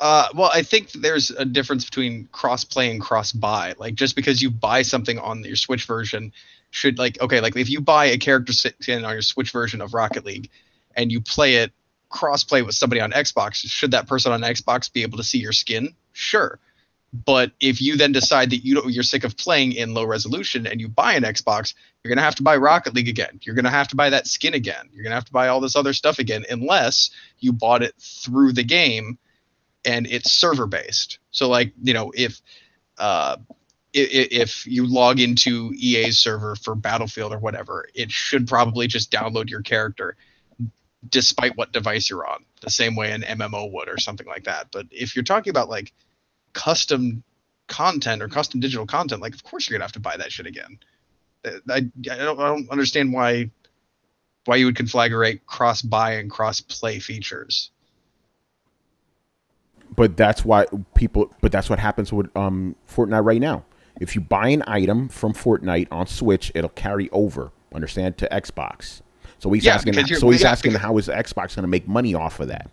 Well, I think there's a difference between cross-play and cross-buy. Like, just because you buy something on your Switch version should, like, okay, like if you buy a character skin on your Switch version of Rocket League and you play it cross-play with somebody on Xbox, should that person on Xbox be able to see your skin? Sure. But if you then decide that you're sick of playing in low resolution and you buy an Xbox, you're going to have to buy Rocket League again. You're going to have to buy that skin again. You're going to have to buy all this other stuff again, unless you bought it through the game and it's server based. So like, if you log into EA's server for Battlefield or whatever, it should probably just download your character despite what device you're on, the same way an MMO would or something like that. But if you're talking about like custom content or custom digital content, like of course you're gonna have to buy that shit again. I don't understand why you would conflagrate cross buy and cross play features. But that's what happens with Fortnite right now. If you buy an item from Fortnite on Switch, it'll carry over, understand, to Xbox. So he's asking how is Xbox going to make money off of that?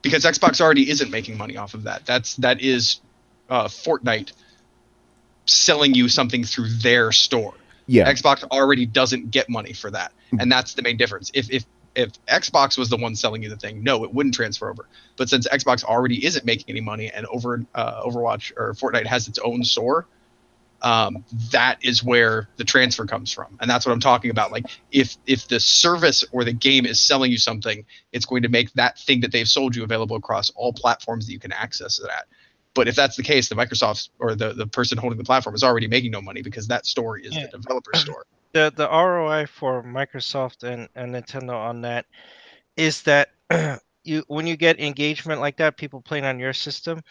Because Xbox already isn't making money off of that. That is Fortnite selling you something through their store. Yeah. Xbox already doesn't get money for that, and that's the main difference. If Xbox was the one selling you the thing, no, it wouldn't transfer over. But since Xbox already isn't making any money, and Overwatch or Fortnite has its own store, that is where the transfer comes from, and that's what I'm talking about. Like, if the service or the game is selling you something, it's going to make that thing that they've sold you available across all platforms that you can access it at. But if that's the case, the Microsoft or the person holding the platform is already making no money because that store is the developer store. The ROI for Microsoft and Nintendo on that is that when you get engagement like that, people playing on your system,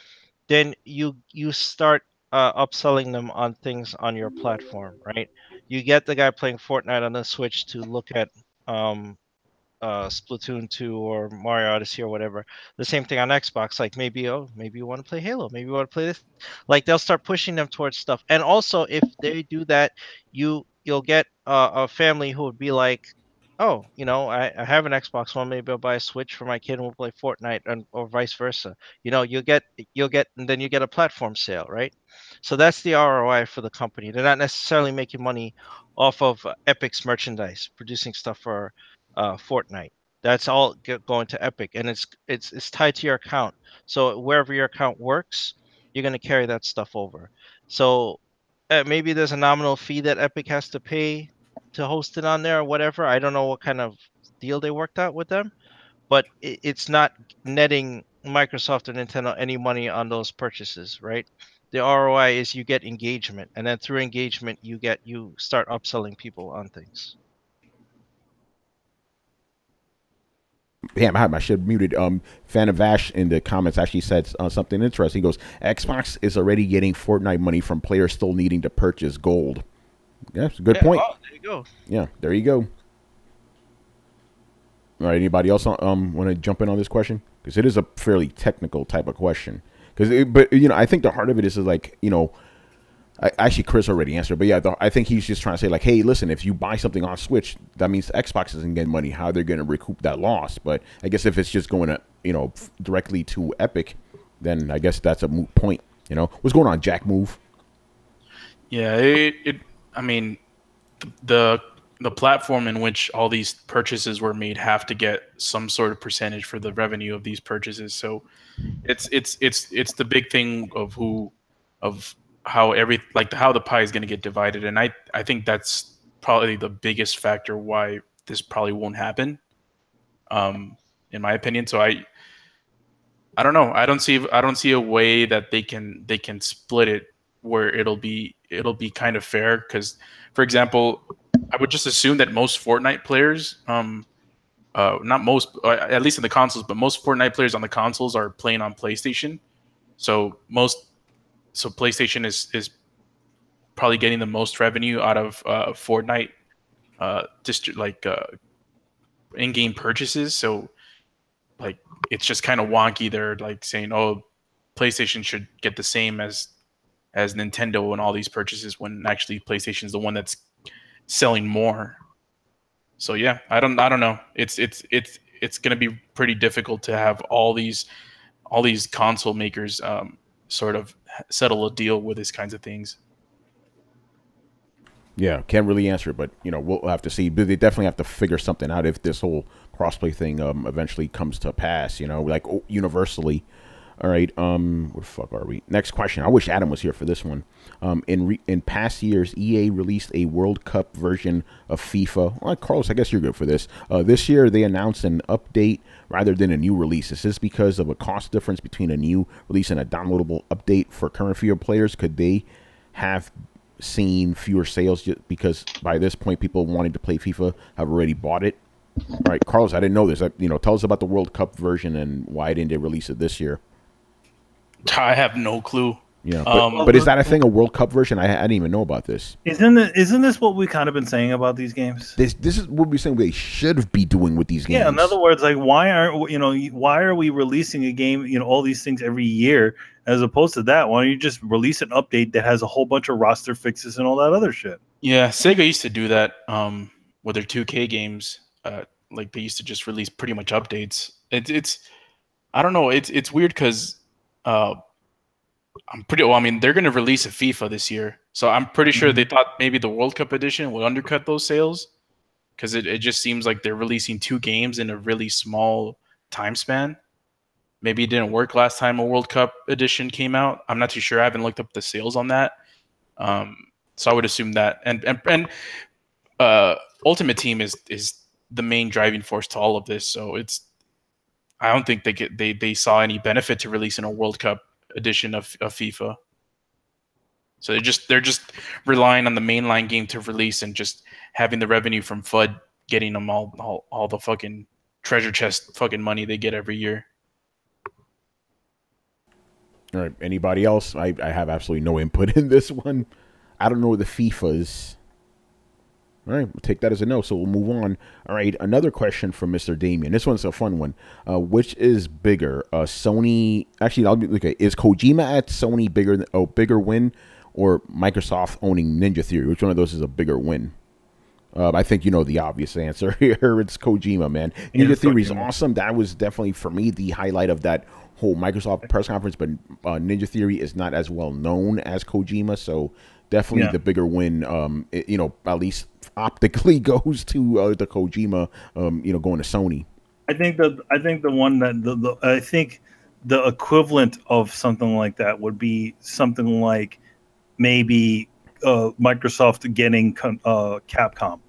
then you start upselling them on things on your platform, right? You get the guy playing Fortnite on the Switch to look at Splatoon 2 or Mario Odyssey or whatever. The same thing on Xbox. Like maybe you want to play Halo, maybe you want to play this. Like they'll start pushing them towards stuff. And also, if they do that, you'll get a family who would be like, oh, I have an Xbox One, maybe I'll buy a Switch for my kid and we'll play Fortnite, or vice versa. You'll get, and then you get a platform sale, right? So that's the ROI for the company. They're not necessarily making money off of Epic's merchandise, producing stuff for Fortnite. That's all going to Epic, and it's tied to your account. So wherever your account works, you're going to carry that stuff over. So maybe there's a nominal fee that Epic has to pay to host it on there or whatever. I don't know what kind of deal they worked out with them, but it's not netting Microsoft or Nintendo any money on those purchases, right? The ROI is you get engagement, and then through engagement you start upselling people on things. Damn, I should have muted. Fan of Ash in the comments actually said something interesting. He goes, Xbox is already getting Fortnite money from players still needing to purchase gold. Yeah, that's a good point. Oh, there you go. Yeah, there you go. All right, anybody else want to jump in on this question? Because it is a fairly technical type of question. But I think the heart of it is like, actually, Chris already answered, but yeah, I think he's just trying to say like, hey, listen, if you buy something on Switch, that means Xbox isn't getting money. How they're going to recoup that loss? But I guess if it's just going to, directly to Epic, then I guess that's a moot point. What's going on, Jack Move? Yeah, I mean, the platform in which all these purchases were made have to get some sort of percentage for the revenue of these purchases. So it's the big thing of how the pie is going to get divided, and I think that's probably the biggest factor why this probably won't happen, in my opinion. So I don't know. I don't see a way that they can split it where it'll be kind of fair. Because, for example, I would just assume that most Fortnite players, not most, at least in the consoles, but most Fortnite players on the consoles are playing on PlayStation. So PlayStation is probably getting the most revenue out of Fortnite in-game purchases. So like it's just kind of wonky. They're like saying, oh, PlayStation should get the same as Nintendo and all these purchases, when actually PlayStation is the one that's selling more. So yeah, I don't know. It's going to be pretty difficult to have all these console makers sort of settle a deal with these kinds of things. Yeah, can't really answer it, but we'll have to see. But they definitely have to figure something out if this whole crossplay thing eventually comes to pass. Like universally. All right, where the fuck are we? Next question. I wish Adam was here for this one. In past years, EA released a World Cup version of FIFA. Well, Carlos, I guess you're good for this. This year, they announced an update rather than a new release. Is this because of a cost difference between a new release and a downloadable update for current FIFA players? Could they have seen fewer sales just because by this point, people wanting to play FIFA have already bought it? All right, Carlos, I didn't know this. Tell us about the World Cup version and why didn't they release it this year? I have no clue. Yeah, but is that a thing, a World Cup version? I didn't even know about this. Isn't this what we kind of been saying about these games? This is what we're saying they should be doing with these games. Yeah, in other words, like why are we releasing a game, all these things every year, as opposed to that? Why don't you just release an update that has a whole bunch of roster fixes and all that other shit? Yeah, Sega used to do that with their 2K games. Like they used to just release pretty much updates. It's I don't know. It's weird because they're going to release a FIFA this year, so I'm pretty sure they thought maybe the World Cup edition would undercut those sales, because it just seems like they're releasing 2 games in a really small time span. Maybe it didn't work last time a World Cup edition came out. I'm not too sure. I haven't looked up the sales on that, so I would assume that. And Ultimate Team is the main driving force to all of this, so I don't think they saw any benefit to releasing a World Cup edition of FIFA. So they're just relying on the mainline game to release and just having the revenue from FUD getting them all the fucking treasure chest fucking money they get every year. All right, anybody else? I have absolutely no input in this one. I don't know the FIFAs. All right, we'll take that as a no, so we'll move on. All right, another question from Mr. Damien. This one's a fun one. Which is bigger, Sony? Actually, is Kojima at Sony bigger win, or Microsoft owning Ninja Theory? Which one of those is a bigger win? I think you know the obvious answer here. It's Kojima, man. Ninja Theory is awesome. That was definitely, for me, the highlight of that whole Microsoft press conference, but Ninja Theory is not as well known as Kojima, so definitely the bigger win, at least optically goes to the Kojima, going to Sony. I think the one that I think the equivalent of something like that would be something like maybe Microsoft getting Capcom.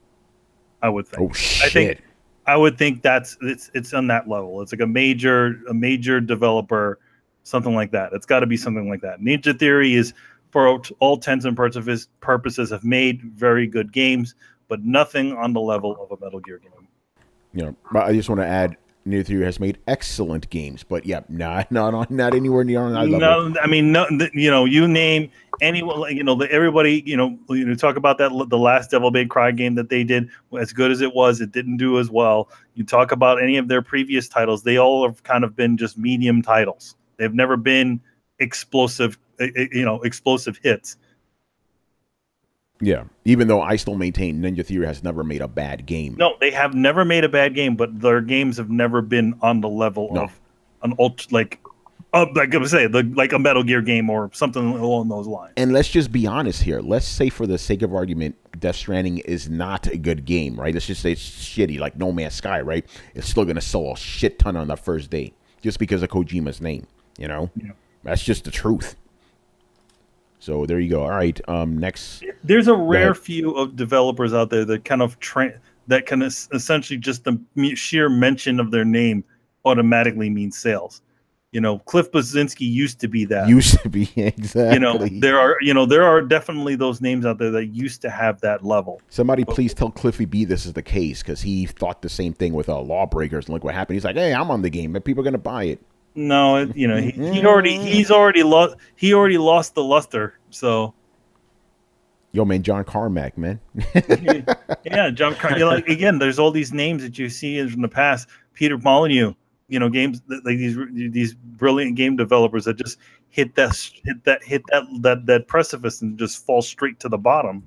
I would think. Oh shit! I would think it's on that level. It's like a major developer, something like that. It's got to be something like that. Ninja Theory is, for all intents and purposes, have made very good games, but nothing on the level of a Metal Gear game. But I just want to add, Ninja Theory has made excellent games, but not anywhere near on that level. No, I mean, no, you name anyone, everybody, talk about the last Devil May Cry game that they did. As good as it was, it didn't do as well. You talk about any of their previous titles, they all have kind of been just medium titles. They've never been explosive hits. Yeah, even though I still maintain Ninja Theory has never made a bad game. No, they have never made a bad game, but their games have never been on the level of an like I was say, like a Metal Gear game or something along those lines. And let's just be honest here. Let's say, for the sake of argument, Death Stranding is not a good game, right? Let's just say it's shitty, like No Man's Sky, right? It's still going to sell a shit ton on the first day just because of Kojima's name, Yeah. That's just the truth. So there you go. All right. Next, there's a rare few of developers out there that kind of that can essentially just the sheer mention of their name automatically means sales. Cliff Bleszinski used to be that. Used to be, exactly. There are definitely those names out there that used to have that level. Somebody please tell Cliffy B this is the case, because he thought the same thing with Lawbreakers, and look what happened. He's like, hey, I'm on the game, but people are gonna buy it. No, he already lost the luster. So Yo, man, John Carmack, man. Yeah, John like again, there's all these names that you see in the past. Peter Molyneux, games like these brilliant game developers that just hit that precipice and just fall straight to the bottom.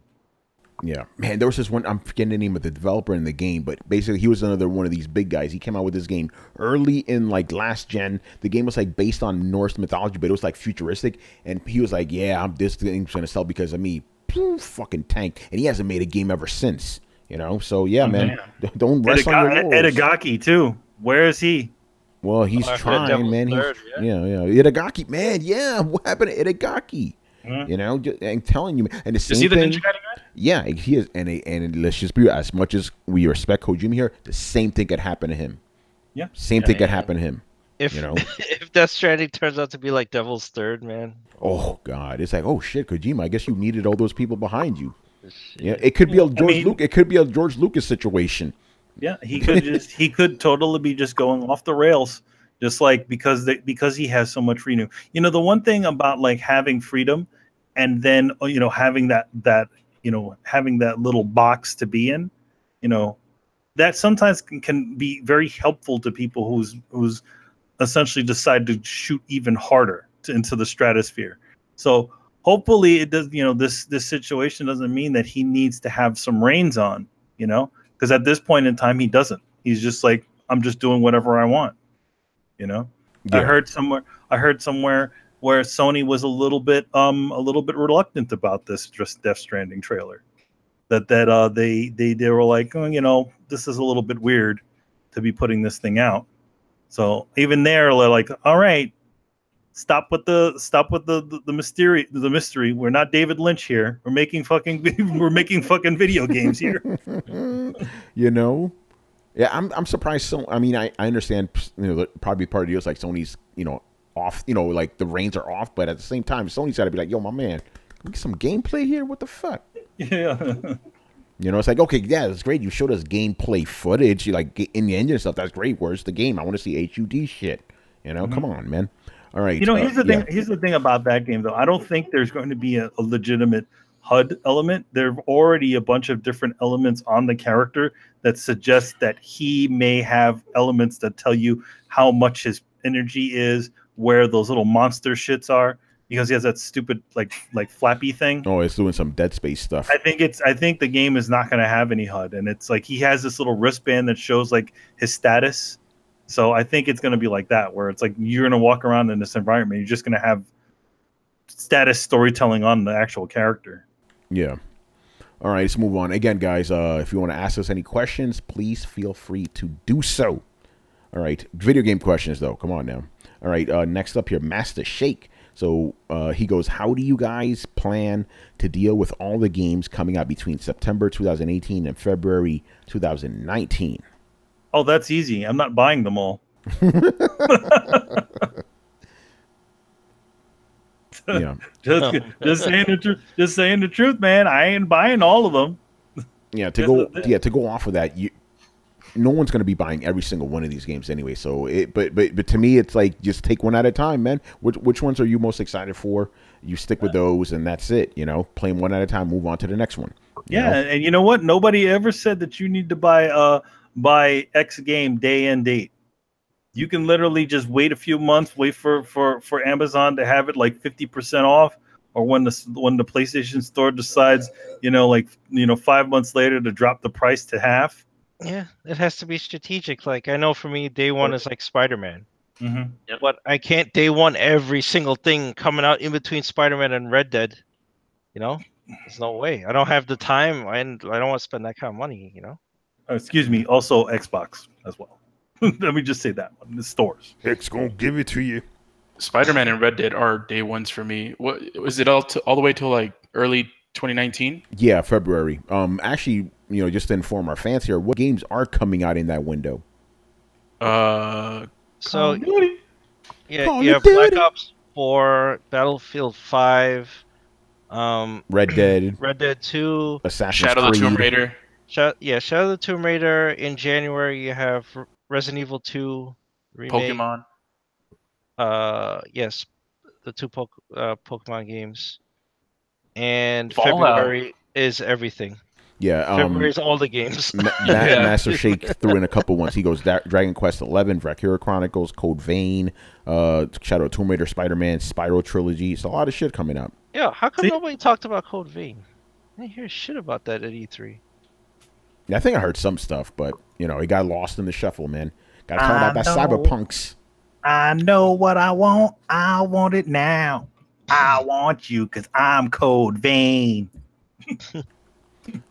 Yeah, man, there was this one, I'm forgetting the name of the developer in the game, but basically he was another one of these big guys. He came out with this game early in like last gen. The game was like based on Norse mythology, but it was like futuristic. And he was like, yeah, this thing's going to sell because of me. Fucking tank. And he hasn't made a game ever since, So yeah, man, don't rest on your laurels. Itagaki too. Where is he? Well, he's trying, man. Yeah. Itagaki, man. Yeah, what happened to Itagaki? I'm telling you, and the same is he the thing. Ninja Gaiden guy? Yeah, he is, and let's just be, as much as we respect Kojima here, the same thing could happen to him. Yeah, same thing could happen to him. If if Death Stranding turns out to be like Devil's Third, man. Oh God, it's like, oh shit, Kojima. I guess you needed all those people behind you. Yeah, it could be a It could be a George Lucas situation. Yeah, he could totally be just going off the rails, just like because he has so much freedom. The one thing about like having freedom, and then having having that little box to be in, that sometimes can be very helpful to people who's essentially decide to shoot even harder into the stratosphere. So hopefully it does. This situation doesn't mean that he needs to have some reins on. Because at this point in time he doesn't. He's just like, I'm just doing whatever I want. Yeah. I heard somewhere where Sony was a little bit reluctant about this Death Stranding trailer. That they were like, oh, this is a little bit weird to be putting this thing out. So even there, they're like, all right, stop with the mystery. We're not David Lynch here. We're making fucking video games here. Yeah, I'm surprised. So I mean, I understand. Probably part of the deal is like Sony's off. Like the reins are off, but at the same time, Sony's got to be like, yo, my man, can we get some gameplay here. What the fuck? Yeah. It's like, okay, yeah, it's great. You showed us gameplay footage, like in the engine and stuff. That's great. Where's the game? I want to see HUD shit. Come on, man. All right. Here's the thing. Here's the thing about that game, though. I don't think there's going to be a legitimate HUD element. There are already a bunch of different elements on the character that suggest that he may have elements that tell you how much his energy is, where those little monster shits are, because he has that stupid like flappy thing. Oh, it's doing some Dead Space stuff. I think the game is not going to have any HUD, and it's like he has this little wristband that shows like his status. So I think it's going to be like that, where it's like you're going to walk around in this environment. You're just going to have status storytelling on the actual character. Yeah. All right, let's move on. Again, guys, if you want to ask us any questions, please feel free to do so. All right, video game questions, though. Come on now. All right, next up here, Master Shake. So he goes, how do you guys plan to deal with all the games coming out between September 2018 and February 2019? Oh, that's easy. I'm not buying them all. Yeah. Just saying the truth, man. I ain't buying all of them. Yeah, to go off of that, no one's going to be buying every single one of these games anyway. So but to me, it's like just take one at a time, man. Which ones are you most excited for? You stick with those, and that's it. Play them one at a time. Move on to the next one. And you know what? Nobody ever said that you need to buy X game day and date. You can literally just wait a few months, wait for Amazon to have it like 50% off, or when the PlayStation Store decides, 5 months later to drop the price to half. Yeah, it has to be strategic. Like I know for me, day one is like Spider-Man. Mm-hmm. Yep. But I can't day one every single thing coming out in between Spider-Man and Red Dead. There's no way. I don't have the time, and I don't want to spend that kind of money. Excuse me. Also, Xbox as well. Let me just say that one. The stores. X gonna give it to you. Spider-Man and Red Dead are day ones for me. What was it all the way till like early 2019? Yeah, February. Actually, just to inform our fans here, what games are coming out in that window? So you have Black Ops 4, Battlefield 5, Red Dead 2, Assassin's Shadow Creed. the Tomb Raider. Shadow the Tomb Raider. In January, you have Resident Evil 2 remake. Pokemon. Yes, the two Pokemon games. and Fallout. February is everything. Yeah, February is all the games. Master Shake threw in a couple ones. He goes Dragon Quest 11, Valkyria Chronicles, Code Vein, Shadow of Tomb Raider, Spider-Man, Spyro Trilogy. It's a lot of shit coming up. Yeah, how come nobody talked about Code Vein? I didn't hear shit about that at E3. Yeah, I think I heard some stuff, but you know, it got lost in the shuffle, man. Got to talk about that Cyberpunks. I know what I want. I want it now. I want you because I'm Code Vein.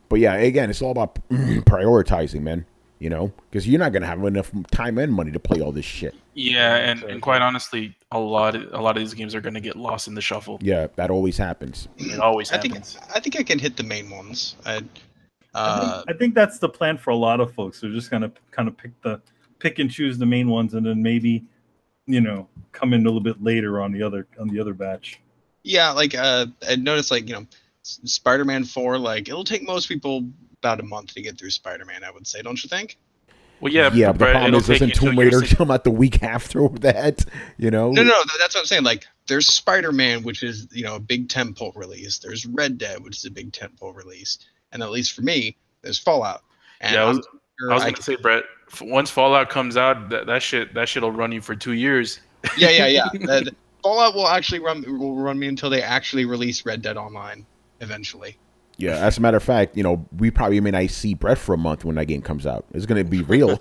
But yeah, again, it's all about prioritizing, man. You know, because you're not gonna have enough time and money to play all this shit. Yeah, and quite honestly, a lot of these games are going to get lost in the shuffle. Yeah, that always happens. It always happens. I think I can hit the main ones. I think that's the plan for a lot of folks. They're just gonna kind of pick and choose the main ones, and then maybe, you know, come in a little bit later on the other batch. Yeah, like I noticed, like, you know, Spider-Man 4, like it'll take most people about a month to get through Spider-Man, I would say, don't you think? Well, yeah, but the problem is, doesn't Tomb Raider come out the week after that? You know? No, that's what I'm saying. Like, there's Spider-Man, which is, you know, a big tentpole release. There's Red Dead, which is a big tentpole release, and at least for me, there's Fallout. And yeah, I was going to say, Brett, once Fallout comes out, that shit'll run you for 2 years. Yeah. Fallout will actually run me until they actually release Red Dead Online eventually. Yeah, as a matter of fact, you know, we probably may not see Brett for a month when that game comes out. It's going to be real.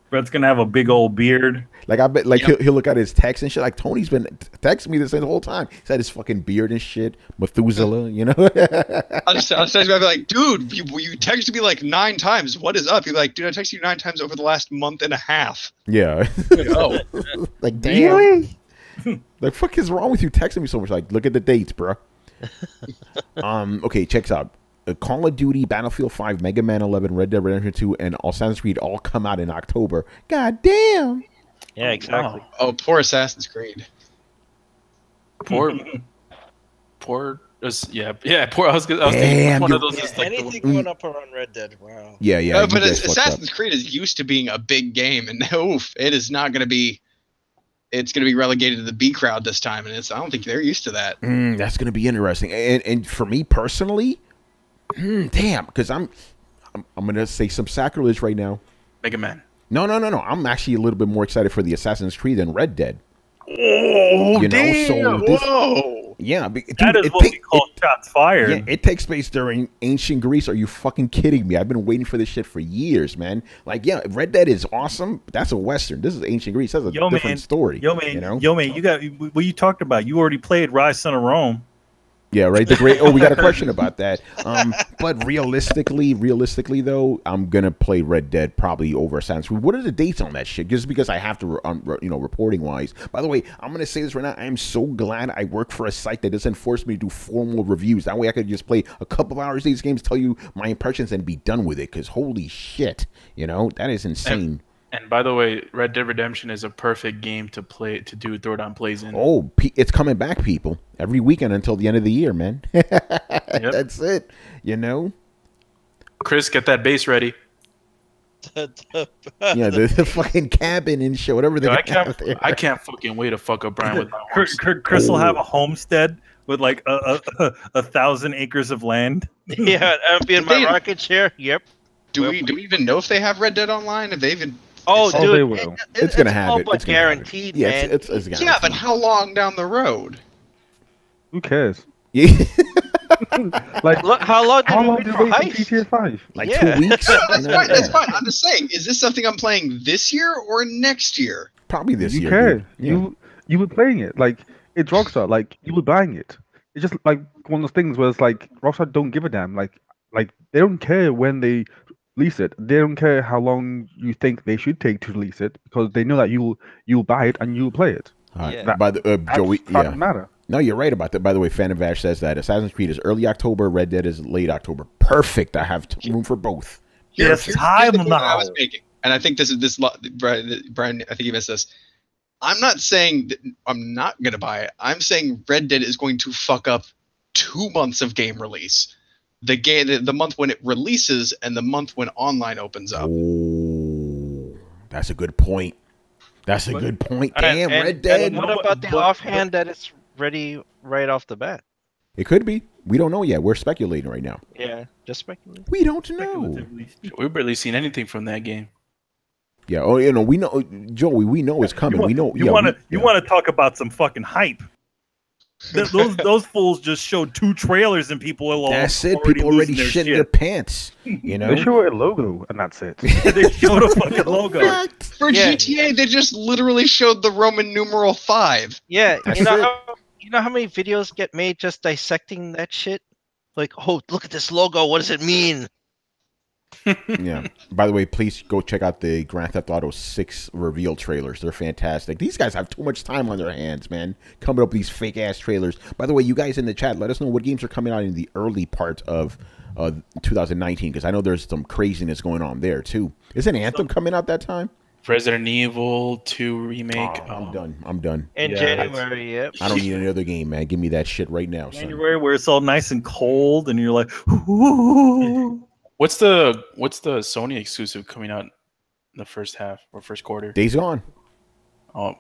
Brett's going to have a big old beard. Like, I bet, like, he'll look at his text and shit. Like, Tony's been texting me this the whole time. He's had his fucking beard and shit. Methuselah, you know? I'll just be like, dude, you texted me like 9 times. What is up? You're like, dude, I texted you 9 times over the last month and a half. Yeah. Oh. Like, damn. Really? Like, fuck is wrong with you texting me so much? Like, look at the dates, bro. Okay, checks out. Call of Duty, Battlefield 5, Mega Man 11, Red Dead Redemption 2, and Assassin's Creed all come out in October. God damn. Yeah, exactly. Wow. Oh, poor Assassin's Creed. Poor. Poor. I was thinking one of those. Is like anything going up around Red Dead. Wow. Yeah. But Assassin's Creed is used to being a big game, and oof, it is not going to be. It's going to be relegated to the B crowd this time, and I don't think they're used to that. That's going to be interesting. And for me personally, damn, because I'm going to say some sacrilege right now. Mega Man. No. I'm actually a little bit more excited for the Assassin's Creed than Red Dead. Oh, you know, Whoa! Yeah, that is what we call shots fired. Yeah, it takes place during ancient Greece. Are you fucking kidding me? I've been waiting for this shit for years, man. Like, yeah, Red Dead is awesome, but that's a Western. This is ancient Greece. That's a different story. Yo, man, you got what you talked about. You already played Ryse, Son of Rome. Yeah, right. The great. Oh, we got a question about that. But realistically though, I'm gonna play Red Dead probably over Assassin's Creed. What are the dates on that shit? Just because I have to, reporting wise. By the way, I'm gonna say this right now. I am so glad I work for a site that doesn't force me to do formal reviews. That way, I could just play a couple of hours of these games, tell you my impressions, and be done with it. Because holy shit, that is insane. And by the way, Red Dead Redemption is a perfect game to play to do throwdown plays in. Oh, it's coming back, people. Every weekend until the end of the year, man. Yep. That's it. Chris, get that base ready. Yeah, the fucking cabin and shit, whatever they got there. I can't fucking wait to fuck up Brian with my Chris will have a homestead with like 1,000 acres of land. Yeah, I'll be in my rocket chair. Yep. Do we even know if they have Red Dead Online? Have they even? Oh, dude, they will. It's gonna have it. It's guaranteed, man. It's yeah, but how long down the road? Who cares? Yeah. Like, look, how long did we wait for GTA 5? Like 2 weeks? That's fine. I'm just saying, is this something I'm playing this year or next year? Probably this year. You care. Yeah. You were playing it. Like, it's Rockstar. Like, you were buying it. It's just like one of those things where it's like Rockstar don't give a damn. Like they don't care when they release it. They don't care how long you think they should take to release it because they know that you'll buy it and you'll play it. Yeah. By the Joey, doesn't matter. No, you're right about that. By the way, Phantom Vash says that Assassin's Creed is early October, Red Dead is late October. Perfect. I have room for both. Here's time the point now. I was making, and I think Brian. I think you missed this. I'm not saying that I'm not gonna buy it. I'm saying Red Dead is going to fuck up 2 months of game release. The month when it releases and the month when online opens up. Oh, that's a good point. Damn, and Red Dead. What about the offhand that it's ready right off the bat. It could be. We don't know yet. We're speculating right now. Yeah, just speculating. We don't know. We've barely seen anything from that game. Yeah. Oh, you know, we know, Joey. We know it's coming. We know. You want to talk about some fucking hype? Those fools just showed 2 trailers and people are that's it. People already shitting their pants. You know, they show a logo and that's it. They showed a fucking logo for GTA. They just literally showed the Roman numeral 5. Yeah, you know how many videos get made just dissecting that shit? Like, oh, look at this logo. What does it mean? Yeah. By the way, please go check out the Grand Theft Auto 6 reveal trailers. They're fantastic. These guys have too much time on their hands, man. Coming up with these fake ass trailers. By the way, you guys in the chat, let us know what games are coming out in the early part of 2019, because I know there's some craziness going on there too. Isn't Anthem coming out that time? Resident Evil 2 remake. Oh, I'm done. In January, yep. I don't need another game, man. Give me that shit right now. January, where it's all nice and cold, and you're like, ooh. What's the Sony exclusive coming out in the first half or first quarter? Days Gone. Oh,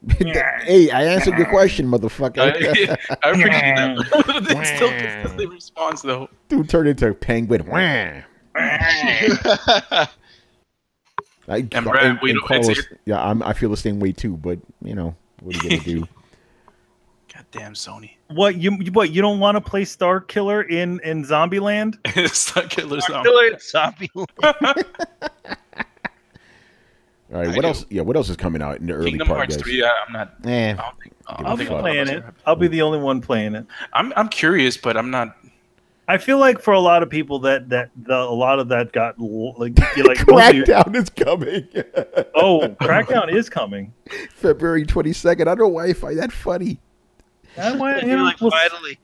Hey, I answered your question, motherfucker. I appreciate that. It still gets the same response though. Dude turned into a penguin. I feel the same way too, but you know, what are you gonna do? Goddamn Sony. What you don't want to play Star Killer in Zombieland? Star Killer Zombieland. All right, what else? Yeah, what else is coming out in the early Kingdom part, Hearts guys? 3, I'm not. I'll be playing it. I'll be the only one playing it. I'm curious, but I'm not. I feel like for a lot of people a lot of that got like Crackdown is coming. Oh, Crackdown is coming. February 22nd. I don't know why I find that funny. Finally.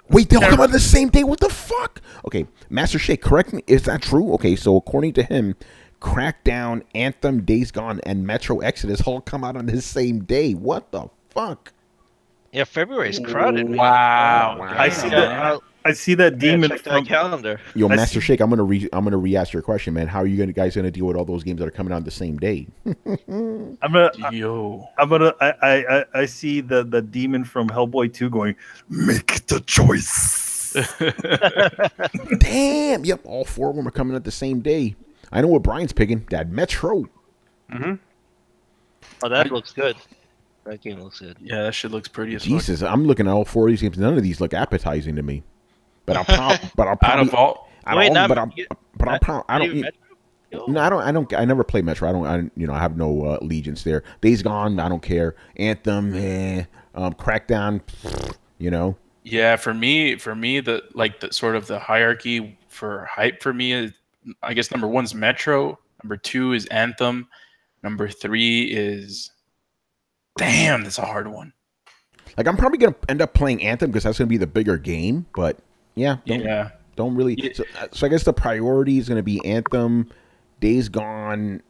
Wait, they'll come out the same day? What the fuck? Okay, Master Shake, correct me. Is that true? Okay, so according to him, Crackdown, Anthem, Days Gone, and Metro Exodus all come out on the same day. What the fuck? Yeah, February is crowded. Wow. I see that demon from calendar. Yo, Master Shake, I'm gonna re-ask your question, man. How are you guys gonna deal with all those games that are coming out the same day? I see the demon from Hellboy 2 going, make the choice. Damn. Yep, all 4 of them are coming out the same day. I know what Brian's picking. That Metro. Mm-hmm. Oh, that looks good. That game looks good. Yeah, that shit looks pretty as fuck. Jesus, I'm looking at all 4 of these games. None of these look appetizing to me. But I'll probably. I never play Metro. I have no allegiance there. Days Gone, I don't care. Anthem, Crackdown, you know. Yeah, for me, the sort of the hierarchy for hype for me is, I guess number 1 is Metro, number 2 is Anthem, number 3 is. Damn, that's a hard one. Like, I'm probably gonna end up playing Anthem because that's gonna be the bigger game. But don't really. Yeah. So I guess the priority is gonna be Anthem, Days Gone,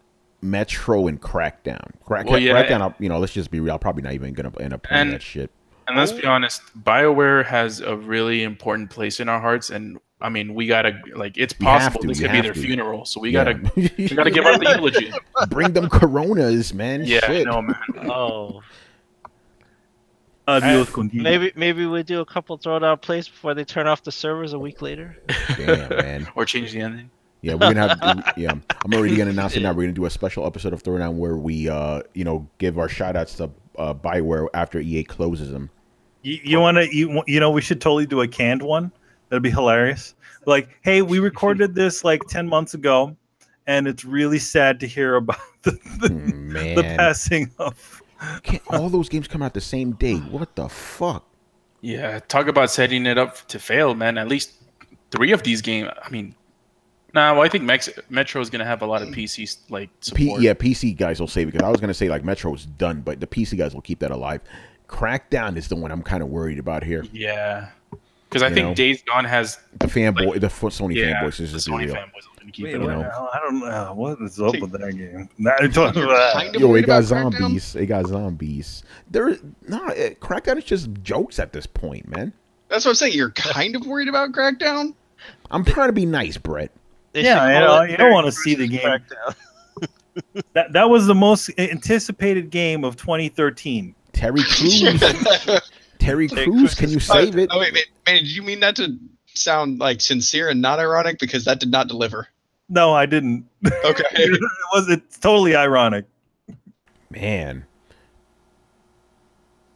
Metro, and Crackdown. Crackdown. Let's just be real. I'm probably not even gonna end up playing that shit. And let's be honest, BioWare has a really important place in our hearts, and I mean, we gotta it's possible this could be their funeral, so we gotta give out the eulogy. Bring them Coronas, man. Yeah, shit. I know, man. Oh. Maybe we do a couple throwdown plays before they turn off the servers a week later. Damn, man. Or change the ending. Yeah, we're gonna have. Yeah, I'm already gonna announce it now. We're gonna do a special episode of Throwdown where we, give our shout outs to BioWare after EA closes them. We should totally do a canned one. That'd be hilarious. Like, hey, we recorded this like 10 months ago, and it's really sad to hear about the passing of. Can't all those games come out the same day? What the fuck? Yeah, talk about setting it up to fail, man. At least 3 of these games. I mean, I think Metro is gonna have a lot of PC support. PC guys will say, because I was gonna say Metro's done, but the PC guys will keep that alive. Crackdown is the one I'm kind of worried about here. Yeah, because I think Days Gone has the fanboy, the Sony fanboys is just the Sony real. fanboys. I don't know what is up with that game. It got zombies. It got zombies. Crackdown is just jokes at this point, man. That's what I'm saying. You're kind of worried about Crackdown. I'm trying to be nice, Brett. You don't want to see the game. that was the most anticipated game of 2013. Terry Crews. Terry Crews, can you save it? Oh wait, man, did you mean that to sound like sincere and not ironic? Because that did not deliver. No, I didn't. Okay. It's totally ironic. Man.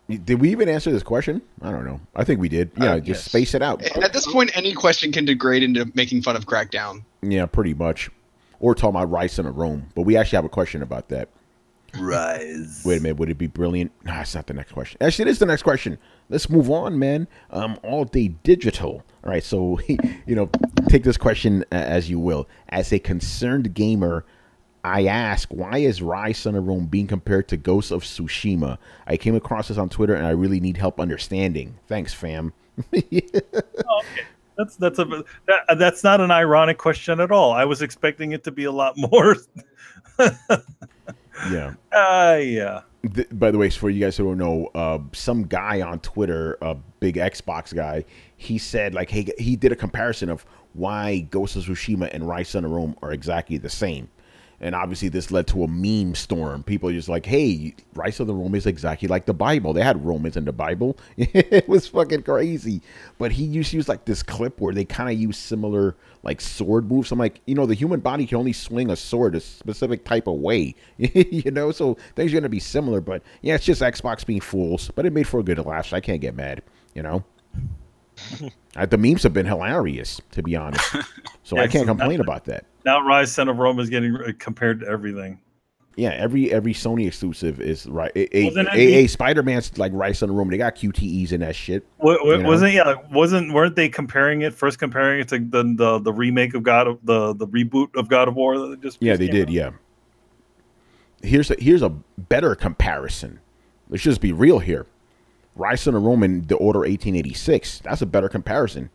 Did we even answer this question? I don't know. I think we did. Yeah, just yes. space it out. At this point, any question can degrade into making fun of Crackdown. Yeah, pretty much. Or talking about Ryse in a room. But we actually have a question about that. Ryse. Wait a minute. Would it be brilliant? Nah, it's not the next question. Actually, it is the next question. Let's move on, man. All Day Digital. All right, so, take this question as you will. As a concerned gamer, I ask, why is Ryse in a room being compared to Ghost of Tsushima? I came across this on Twitter, and I really need help understanding. Thanks, fam. Okay. That's not an ironic question at all. I was expecting it to be a lot more. Yeah. Yeah. By the way, for you guys who don't know, some guy on Twitter, a big Xbox guy, he said, like, hey, he did a comparison of why Ghost of Tsushima and Ryse in a room are exactly the same. And obviously this led to a meme storm. People are just like, hey, Ryse of the Rome is exactly like the Bible. They had Romans in the Bible. It was fucking crazy. But he used like this clip where they kind of use similar like sword moves. I'm like, the human body can only swing a sword a specific type of way. So things are going to be similar. But yeah, it's just Xbox being fools. But it made for a good laugh, so I can't get mad, The memes have been hilarious, to be honest. So I can't complain about that. Now Ryse Son of Rome is getting compared to everything. Yeah, every Sony exclusive is right. Spider-Man's like Ryse Son of Rome. They got QTEs in that shit. Weren't they comparing it to the remake of the reboot of God of War that just they did. Yeah. Here's a better comparison. Let's just be real here. Ryse Son of Rome and The Order 1886. That's a better comparison.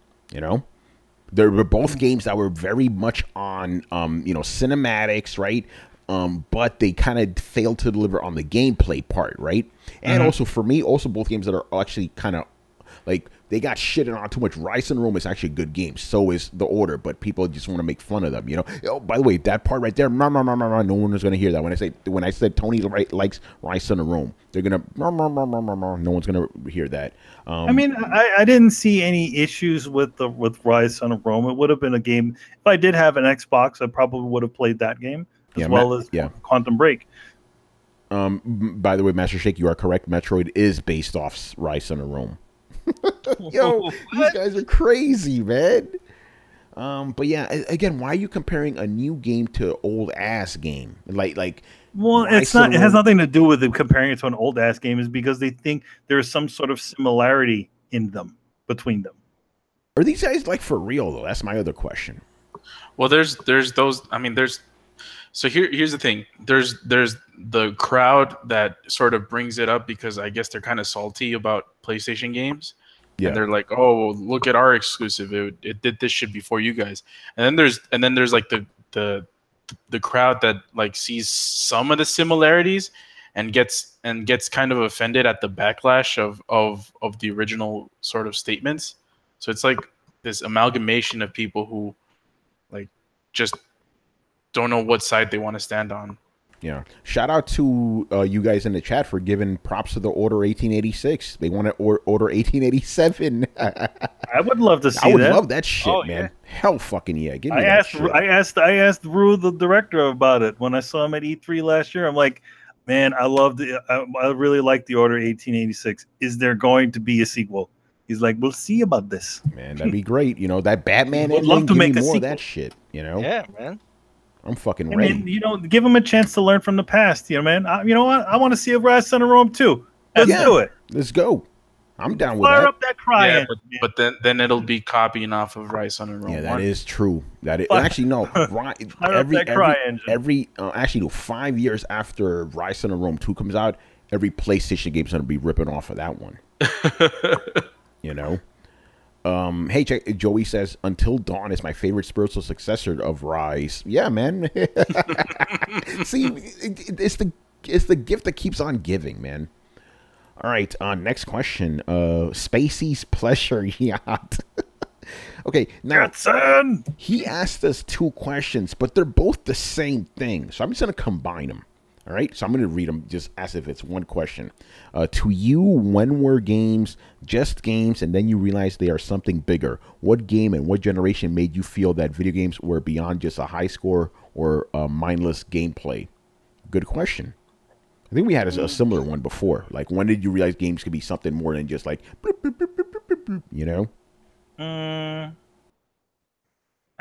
They were both games that were very much on, cinematics, right? But they kind of failed to deliver on the gameplay part, right? And also, for me, both games that are actually kind of, like, they got shitted on too much. Ryse and Rome is actually a good game. So is The Order, but people just want to make fun of them, Oh, by the way, that part right there, no one is going to hear that. When I said Tony likes Ryse and Rome, they're going to, no one's going to hear that. I didn't see any issues with Ryse and Rome. It would have been a game. If I did have an Xbox, I probably would have played that game as Quantum Break. By the way, Master Shake, you are correct. Metroid is based off Ryse and Rome. Yo, these guys are crazy, man. But yeah, again, why are you comparing a new game to an old ass game? Well, it's not. It has nothing to do with it comparing it to an old ass game. Is because they think there is some sort of similarity between them. Are these guys like for real though? That's my other question. Well, there's those. So here's the thing. There's the crowd that sort of brings it up because I guess they're kind of salty about PlayStation games. Yeah. And they're like, oh, look at our exclusive. It did this shit before you guys. And then there's like the crowd that like sees some of the similarities and gets kind of offended at the backlash of the original sort of statements. So it's like this amalgamation of people who like just don't know what side they want to stand on. Yeah. Shout out to you guys in the chat for giving props to the Order 1886. They want to order 1887. I would love to see that. I would love that shit, man. Yeah. Hell fucking yeah. Give me that shit. I asked Rue, the director, about it when I saw him at E3 last year. I'm like, man, I really like the Order 1886. Is there going to be a sequel? He's like, we'll see about this. Man, that'd be great. That Batman would love to make more of that shit, Yeah, man. I'm fucking ready. Give them a chance to learn from the past, man. You know what? I want to see a Ryse Son of Rome too. Let's do it. Let's go. I'm down with Fire that. Up that cry engine. But then it'll be copying off of Ryse Son of Rome. Yeah, that is true. That is actually no. Actually, 5 years after Ryse Son of Rome 2 comes out, every PlayStation game's gonna be ripping off of that one. Hey, Joey says, Until Dawn is my favorite spiritual successor of Ryse. Yeah, man. See, it's the gift that keeps on giving, man. All right, next question. Spacey's Pleasure Yacht. Okay, now, he asked us 2 questions, but they're both the same thing. So I'm just going to combine them. All right, so I'm going to read them just as if it's one question. To you, when were games just games and then you realized they are something bigger? What game and what generation made you feel that video games were beyond just a high score or mindless gameplay? Good question. I think we had a similar one before. Like, when did you realize games could be something more than just like, bloop, bloop, bloop, bloop, bloop, bloop, you know?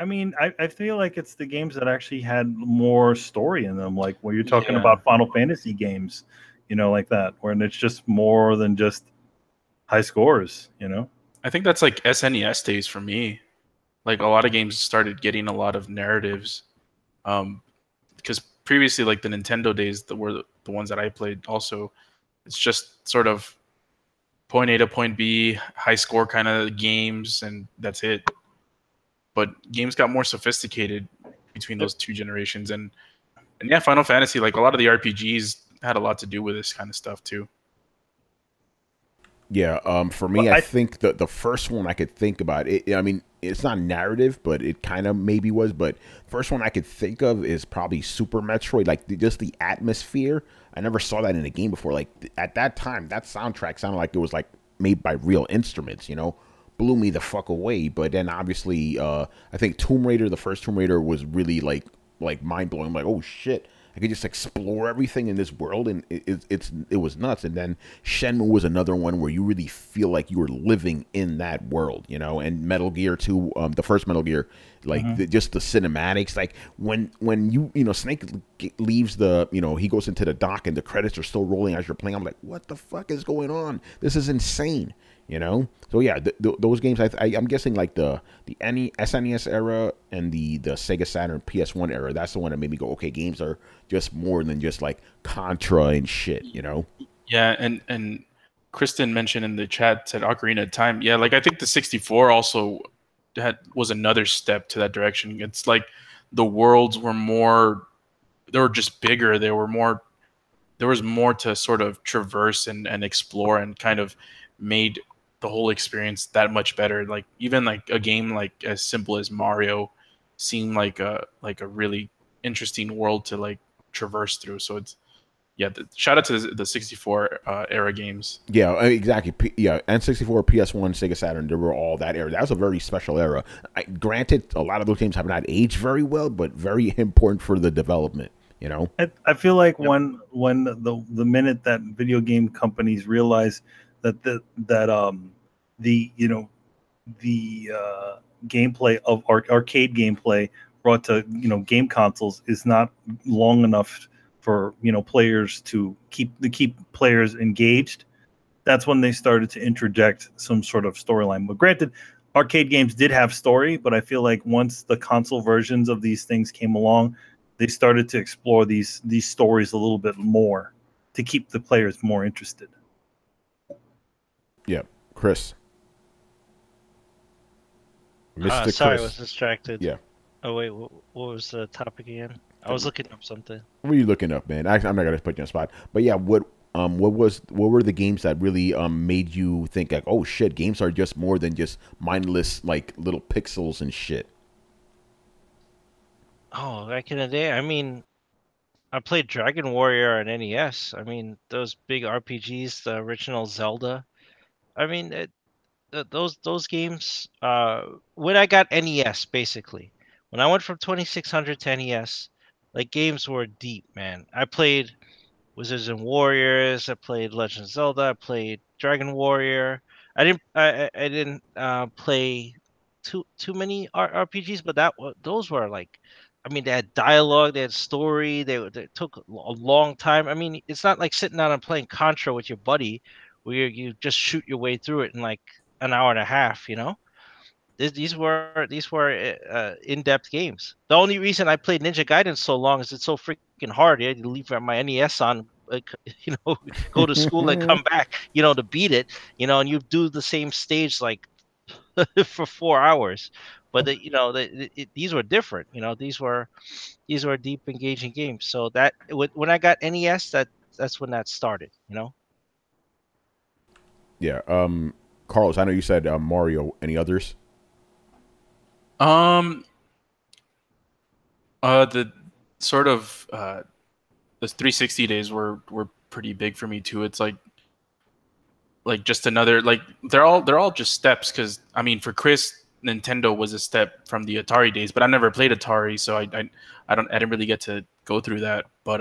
I mean, I feel like it's the games that actually had more story in them, like where you're talking about Final Fantasy games, you know, like that, where it's just more than just high scores, you know? I think that's like SNES days for me. Like, a lot of games started getting a lot of narratives. Because previously, like the Nintendo days that were the ones that I played also, it's just sort of point A to point B, high score kind of games, and that's it. But games got more sophisticated between those two generations, and yeah, Final Fantasy, like a lot of the RPGs had a lot to do with this kind of stuff too. Yeah, for me, I think the first one I could think about it. I mean, it's not narrative, but it kind of maybe was. But first one I could think of is probably Super Metroid. Like just the atmosphere. I never saw that in a game before. Like at that time, that soundtrack sounded like it was like made by real instruments. You know, blew me the fuck away. But then obviously, I think Tomb Raider, the first Tomb Raider, was really like mind blowing. Like, oh shit. I could just explore everything in this world, and it was nuts. And then Shenmue was another one where you really feel like you were living in that world, you know. And Metal Gear 2, the first Metal Gear, like just the cinematics, like when you know Snake leaves the, you know, he goes into the dock and the credits are still rolling as you're playing. I'm like, what the fuck is going on? This is insane. You know, so yeah, those games. I'm guessing like the SNES era and the Sega Saturn PS1 era. That's the one that made me go, okay, games are just more than just like Contra and shit. You know? Yeah, and Kristen mentioned in the chat, said Ocarina of Time. Yeah, like I think the 64 also was another step to that direction. It's like the worlds were more, they were just bigger. There was more to sort of traverse and explore, and kind of made the whole experience that much better. Like even like a game like as simple as Mario seemed like a really interesting world to like traverse through. So it's shout out to the 64 era games. Yeah, exactly. N64, PS1, Sega Saturn, they were all that era. That was a very special era. Granted, a lot of those games have not aged very well, but very important for the development. You know, I feel like when the minute that video game companies realize that the gameplay of arcade gameplay brought to, you know, game consoles is not long enough for, you know, players to keep players engaged, that's when they started to interject some sort of storyline. But granted, arcade games did have story, but I feel like once the console versions of these things came along, they started to explore these stories a little bit more to keep the players more interested. Yeah, Chris. Mr. Sorry, Chris. I was distracted. Yeah. Oh wait, what was the topic again? I was looking up something. What are you looking up, man? I'm not gonna put you on the spot. But yeah, what were the games that really made you think like, oh shit, games are just more than just mindless like little pixels and shit? Oh, back in the day, I mean, I played Dragon Warrior on NES. I mean, those big RPGs, the original Zelda. I mean, those games. When I got NES, basically, when I went from 2600 to NES, like games were deep, man. I played Wizards and Warriors. I played Legend of Zelda. I played Dragon Warrior. I didn't play too many RPGs, but those were like, I mean, they had dialogue, they had story. They took a long time. I mean, it's not like sitting down and playing Contra with your buddy, where you just shoot your way through it in like an hour and a half. You know, these were in-depth games. The only reason I played Ninja Gaiden so long is it's so freaking hard. You had to leave my NES on, you know, go to school and come back, you know, to beat it, you know, and you do the same stage like for 4 hours. But you know, these were different. You know, these were deep, engaging games. So that when I got NES, that's when that started. You know. Yeah. Carlos, I know you said Mario. Any others? The sort of the 360 days were pretty big for me too. It's like just another, like they're all just steps, because I mean, for Chris, Nintendo was a step from the Atari days, but I never played Atari, so I didn't really get to go through that. But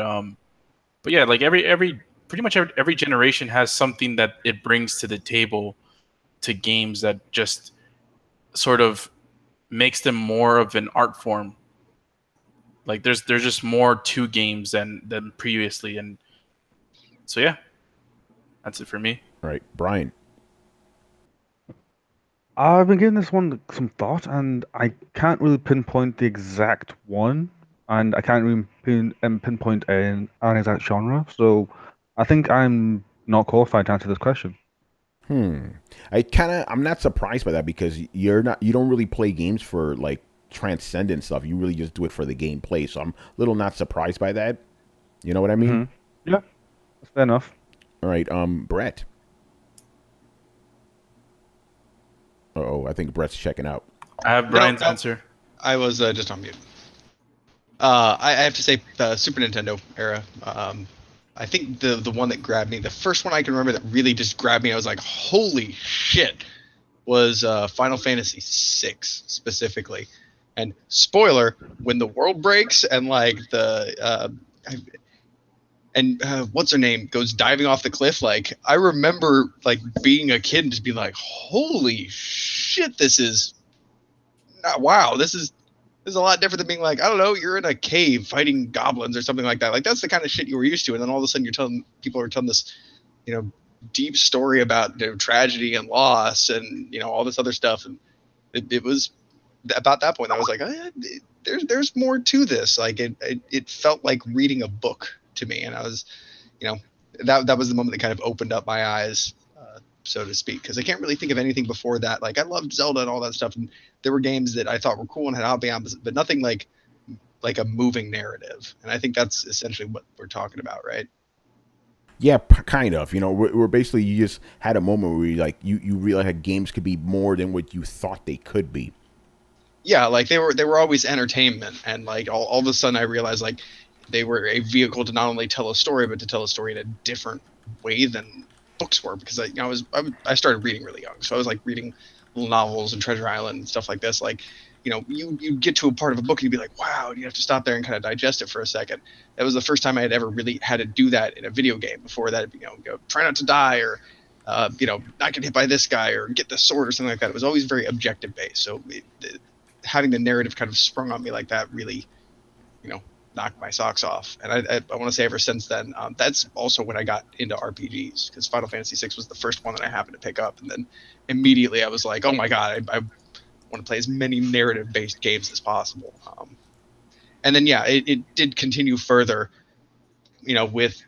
yeah, like pretty much every generation has something that it brings to the table to games that just sort of makes them more of an art form. Like there's just more to games than previously, and so yeah, that's it for me. All right, Brian. I've been giving this one some thought, and I can't really pinpoint the exact one, and I can't really pinpoint an exact genre. So I think I'm not qualified to answer this question. I'm not surprised by that, because you don't really play games for like transcendent stuff. You really just do it for the gameplay. So I'm a little not surprised by that. You know what I mean? Mm-hmm. Yeah, that's fair enough. All right, Brett. I think Brett's checking out. I have Brian's answer. I was just on mute. I have to say the Super Nintendo era. I think the one that grabbed me, the first one I can remember that really just grabbed me, I was like, holy shit, was Final Fantasy VI specifically. And spoiler, when the world breaks and like what's her name goes diving off the cliff, like I remember like being a kid and just being like, holy shit, this is a lot different than being like, I don't know, you're in a cave fighting goblins or something like that. Like that's the kind of shit you were used to, and then all of a sudden people are telling this, deep story about tragedy and loss and all this other stuff, and it was about that point I was like, there's more to this. Like it felt like reading a book to me, and I was, that was the moment that kind of opened up my eyes, so to speak, because I can't really think of anything before that. Like I loved Zelda and all that stuff, and there were games that I thought were cool and had ambiance, but nothing like a moving narrative. And I think that's essentially what we're talking about, right? Yeah, kind of. We're basically, you just had a moment where you realize that games could be more than what you thought they could be. Yeah, like they were always entertainment, and like all of a sudden I realized like they were a vehicle to not only tell a story, but to tell a story in a different way than books were, because I started reading really young, so I was like reading little novels and Treasure Island and stuff like this. Like, you get to a part of a book and you'd be like, wow, and you have to stop there and kind of digest it for a second. That was the first time I had ever really had to do that in a video game. Before that, try not to die, or not get hit by this guy, or get this sword or something like that. It was always very objective based. So having the narrative kind of sprung on me like that really, knocked my socks off. And I want to say ever since then, that's also when I got into RPGs, because Final Fantasy VI was the first one that I happened to pick up, and then immediately I was like, oh my god, I want to play as many narrative based games as possible. And then it did continue further, with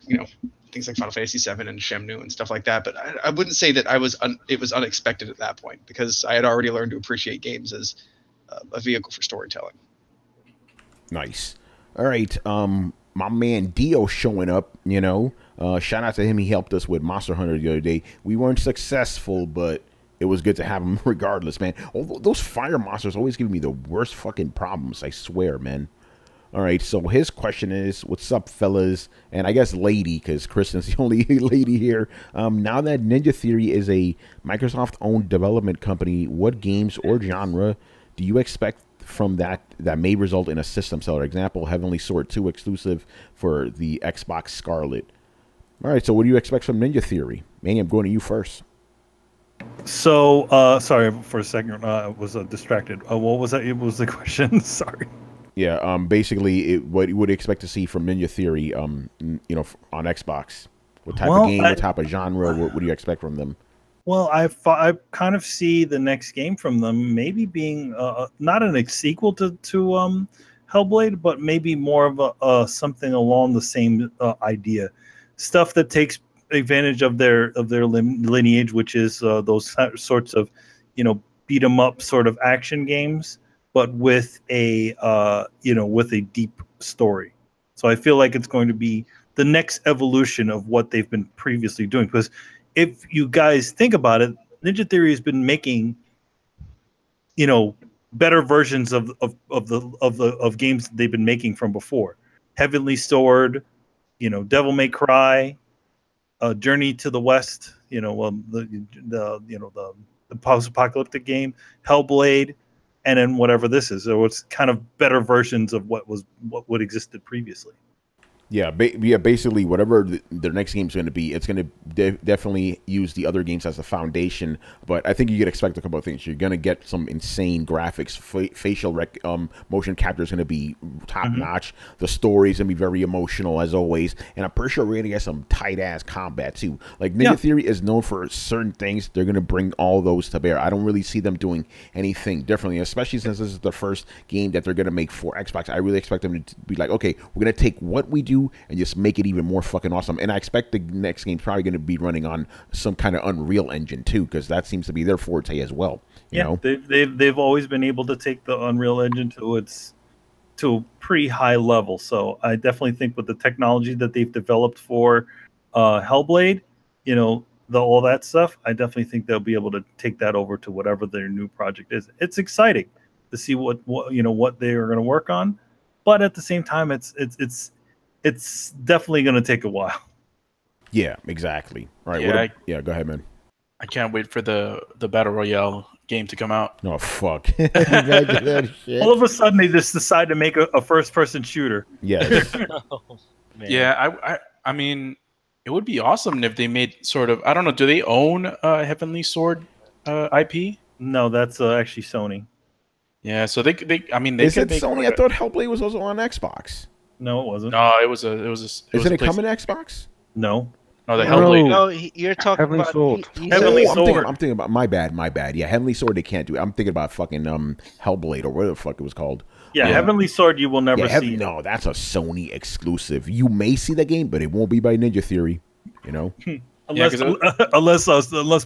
things like Final Fantasy VII and Shenmue and stuff like that. But I wouldn't say that it was unexpected at that point, because I had already learned to appreciate games as a vehicle for storytelling. Nice. All right, my man Dio showing up, shout out to him. He helped us with Monster Hunter the other day. We weren't successful, but it was good to have him regardless, man. Those fire monsters always give me the worst fucking problems, I swear, man. All right, so his question is, what's up, fellas? And I guess lady, because Kristen's the only lady here. Now that Ninja Theory is a Microsoft-owned development company, what games or genre do you expect from that may result in a system seller? Example, Heavenly Sword 2 exclusive for the Xbox Scarlet. All right, so what do you expect from Ninja Theory? Manny, I'm going to you first. So, sorry for a second, I was distracted. What was that? What was the question? Sorry. Yeah, basically, what you would expect to see from Ninja Theory, on Xbox. What type of game, what type of genre, what do you expect from them? Well, I kind of see the next game from them maybe being not a sequel to Hellblade, but maybe more of a something along the same idea, stuff that takes advantage of their lineage, which is those sorts of beat 'em up sort of action games, but with a with a deep story. So I feel like it's going to be the next evolution of what they've been previously doing, because if you guys think about it, Ninja Theory has been making, better versions of games they've been making from before. Heavenly Sword, Devil May Cry, Journey to the West, the post-apocalyptic game, Hellblade, and then whatever this is. So it's kind of better versions of what existed previously. Yeah, basically whatever their next game is going to be, it's going to definitely use the other games as a foundation. But I think you could expect a couple of things. You're going to get some insane graphics. Facial motion capture is going to be top notch. The story is going to be very emotional as always. And I'm pretty sure we're going to get some tight ass combat too. Like Ninja Theory is known for certain things. They're going to bring all those to bear. I don't really see them doing anything differently, especially since this is the first game that they're going to make for Xbox. I really expect them to be like, okay, we're going to take what we do and just make it even more fucking awesome. And I expect the next game's probably going to be running on some kind of Unreal Engine too, because that seems to be their forte as well. You know? They've always been able to take the Unreal Engine to a pretty high level. So I definitely think with the technology that they've developed for Hellblade, all that stuff, I definitely think they'll be able to take that over to whatever their new project is. It's exciting to see what they are going to work on, but at the same time, it's definitely going to take a while. Yeah, exactly. All right. Go ahead, man. I can't wait for the Battle Royale game to come out. Oh, fuck. All of a sudden, they just decide to make a first-person shooter. Yes. I mean, it would be awesome if they made sort of, I don't know, do they own Heavenly Sword IP? No, that's actually Sony. Yeah, so they is could it Sony? I thought Hellblade was also on Xbox. No, it wasn't. No, it was Isn't it coming to Xbox? No. No, the Hellblade. No, you're talking Heavenly about Sword. Heavenly Sword. I'm thinking about my bad. Yeah, Heavenly Sword they can't do it. I'm thinking about fucking Hellblade or whatever the fuck it was called. Yeah, Heavenly Sword you will never see. No, that's a Sony exclusive. You may see the game, but it won't be by Ninja Theory. Unless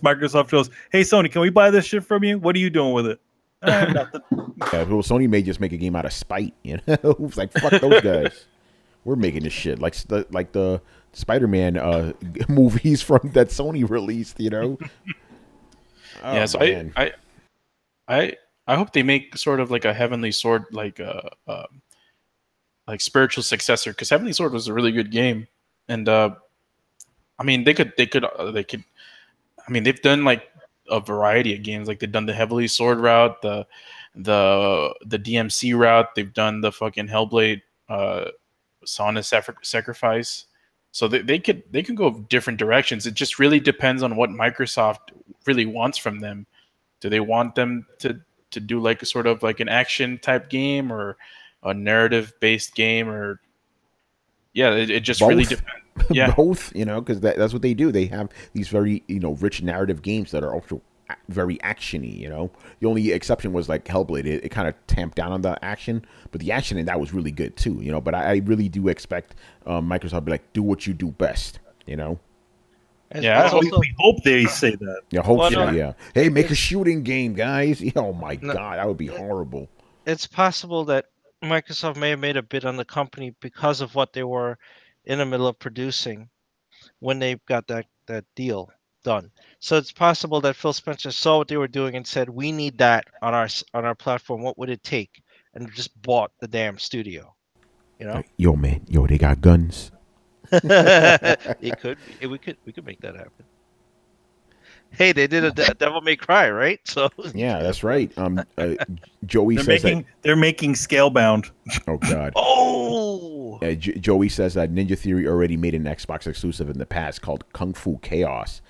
Microsoft goes, hey Sony, can we buy this shit from you? What are you doing with it? Nothing. Yeah, well, Sony may just make a game out of spite. It's like fuck those guys. We're making this shit like the Spider-Man movies from that Sony released. So I hope they make sort of like a Heavenly Sword like spiritual successor, because Heavenly Sword was a really good game, and I mean they could I mean they've done like a variety of games. Like they've done the Heavenly Sword route, the DMC route. They've done the fucking Hellblade Sona Sacrifice. So they can go different directions. It just really depends on what Microsoft really wants from them. Do they want them to do like a sort of like an action type game or a narrative based game, or it just both. Really depends. Yeah, both. Because that's what they do. They have these very rich narrative games that are also very actiony. The only exception was like Hellblade. It kind of tamped down on the action, but the action in that was really good too. But I really do expect Microsoft to be like, do what you do best. We hope they say that. Yeah, Hey, make a shooting game, guys. Oh my god, that would be horrible. It's possible that Microsoft may have made a bid on the company because of what they were in the middle of producing when they got that deal done. So it's possible that Phil Spencer saw what they were doing and said, "We need that on our platform. What would it take?" And just bought the damn studio. Yo, man, they got guns. It could. We could make that happen. Hey, they did a Devil May Cry, right? So yeah, that's right. Joey they're making Scalebound. Oh god. Oh. Joey says that Ninja Theory already made an Xbox exclusive in the past called Kung Fu Chaos.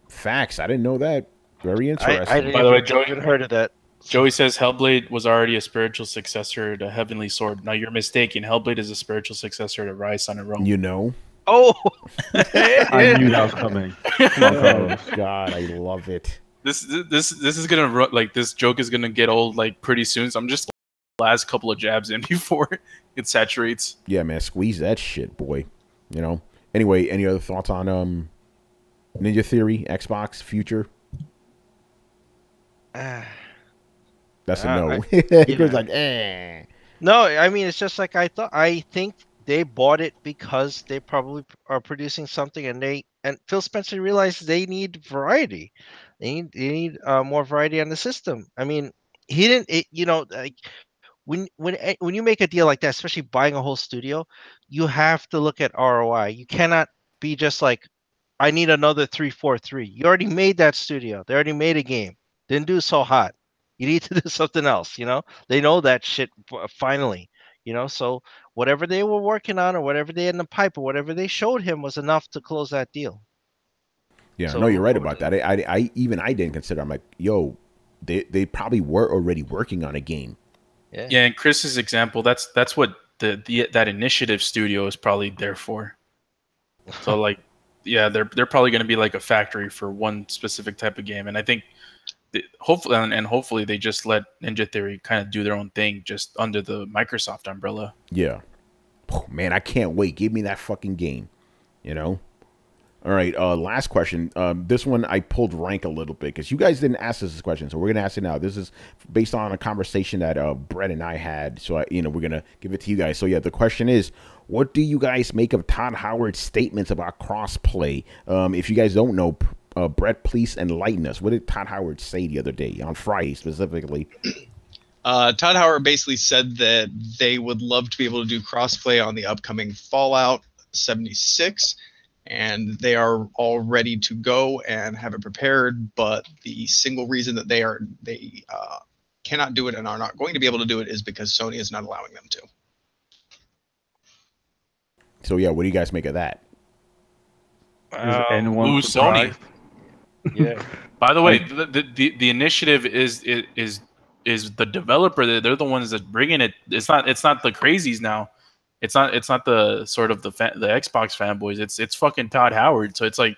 Facts. I didn't know that. Very interesting. I didn't. By the way, Joey had heard of that. Joey says Hellblade was already a spiritual successor to Heavenly Sword. Now you're mistaken. Hellblade is a spiritual successor to Ryse on a Rome. Oh, I knew that was coming. Oh god, I love it. This is gonna this joke is gonna get old like pretty soon. So I'm just last couple of jabs in before it saturates. Yeah, man, squeeze that shit, boy. Anyway, any other thoughts on Ninja Theory, Xbox future? That's a no. He goes like, eh. No, I mean it's just like I thought. I think they bought it because they probably are producing something, and Phil Spencer realized they need variety. They need more variety on the system. I mean, he didn't. when you make a deal like that, especially buying a whole studio, you have to look at ROI. You cannot be just like, I need another 343. You already made that studio. They already made a game. Didn't do so hot. You need to do something else, you know? They know that shit finally, you know? So whatever they were working on or whatever they had in the pipe or whatever they showed him was enough to close that deal. Yeah, So no, you're right about that. I didn't consider. I'm like, yo, they probably were already working on a game. Yeah, and Chris's example, that's what that initiative studio is probably there for. So like, yeah, they're probably going to be like a factory for one specific type of game, and I think hopefully they just let Ninja Theory kind of do their own thing just under the Microsoft umbrella. Yeah, oh, man, I can't wait. Give me that fucking game, you know. All right, last question. This one I pulled rank a little bit because you guys didn't ask us this question, so we're gonna ask it now. This is based on a conversation that Brett and I had, so we're gonna give it to you guys. So yeah, the question is, what do you guys make of Todd Howard's statements about crossplay? If you guys don't know, Brett, please enlighten us. What did Todd Howard say the other day, on Friday specifically? Todd Howard basically said that they would love to be able to do crossplay on the upcoming Fallout 76. And they are all ready to go and have it prepared, but the single reason that they cannot do it and are not going to be able to do it is because Sony is not allowing them to. So yeah, what do you guys make of that? Anyone Sony? Yeah. By the way, the initiative is the developer. They're the ones that bringing it. It's not the crazies now. It's not the sort of the Xbox fanboys. It's fucking Todd Howard. So it's like,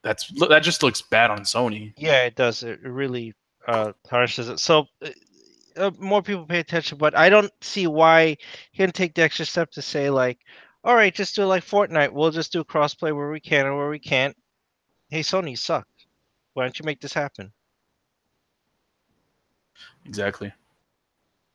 that just looks bad on Sony. Yeah, it does. It really tarnishes it. So more people pay attention, but I don't see why he can take the extra step to say like, all right, just do like Fortnite. We'll just do crossplay where we can and where we can't. Hey, Sony, suck. Why don't you make this happen? Exactly.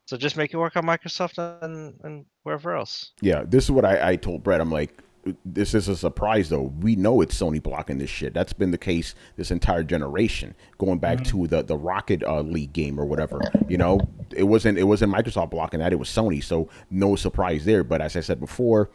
So just make it work on Microsoft and wherever else. Yeah, this is what I told Brett. I'm like, this is a surprise, though. We know it's Sony blocking this shit. That's been the case this entire generation, going back to the Rocket League game or whatever. You know, it wasn't Microsoft blocking that. It was Sony, so no surprise there. But as I said before,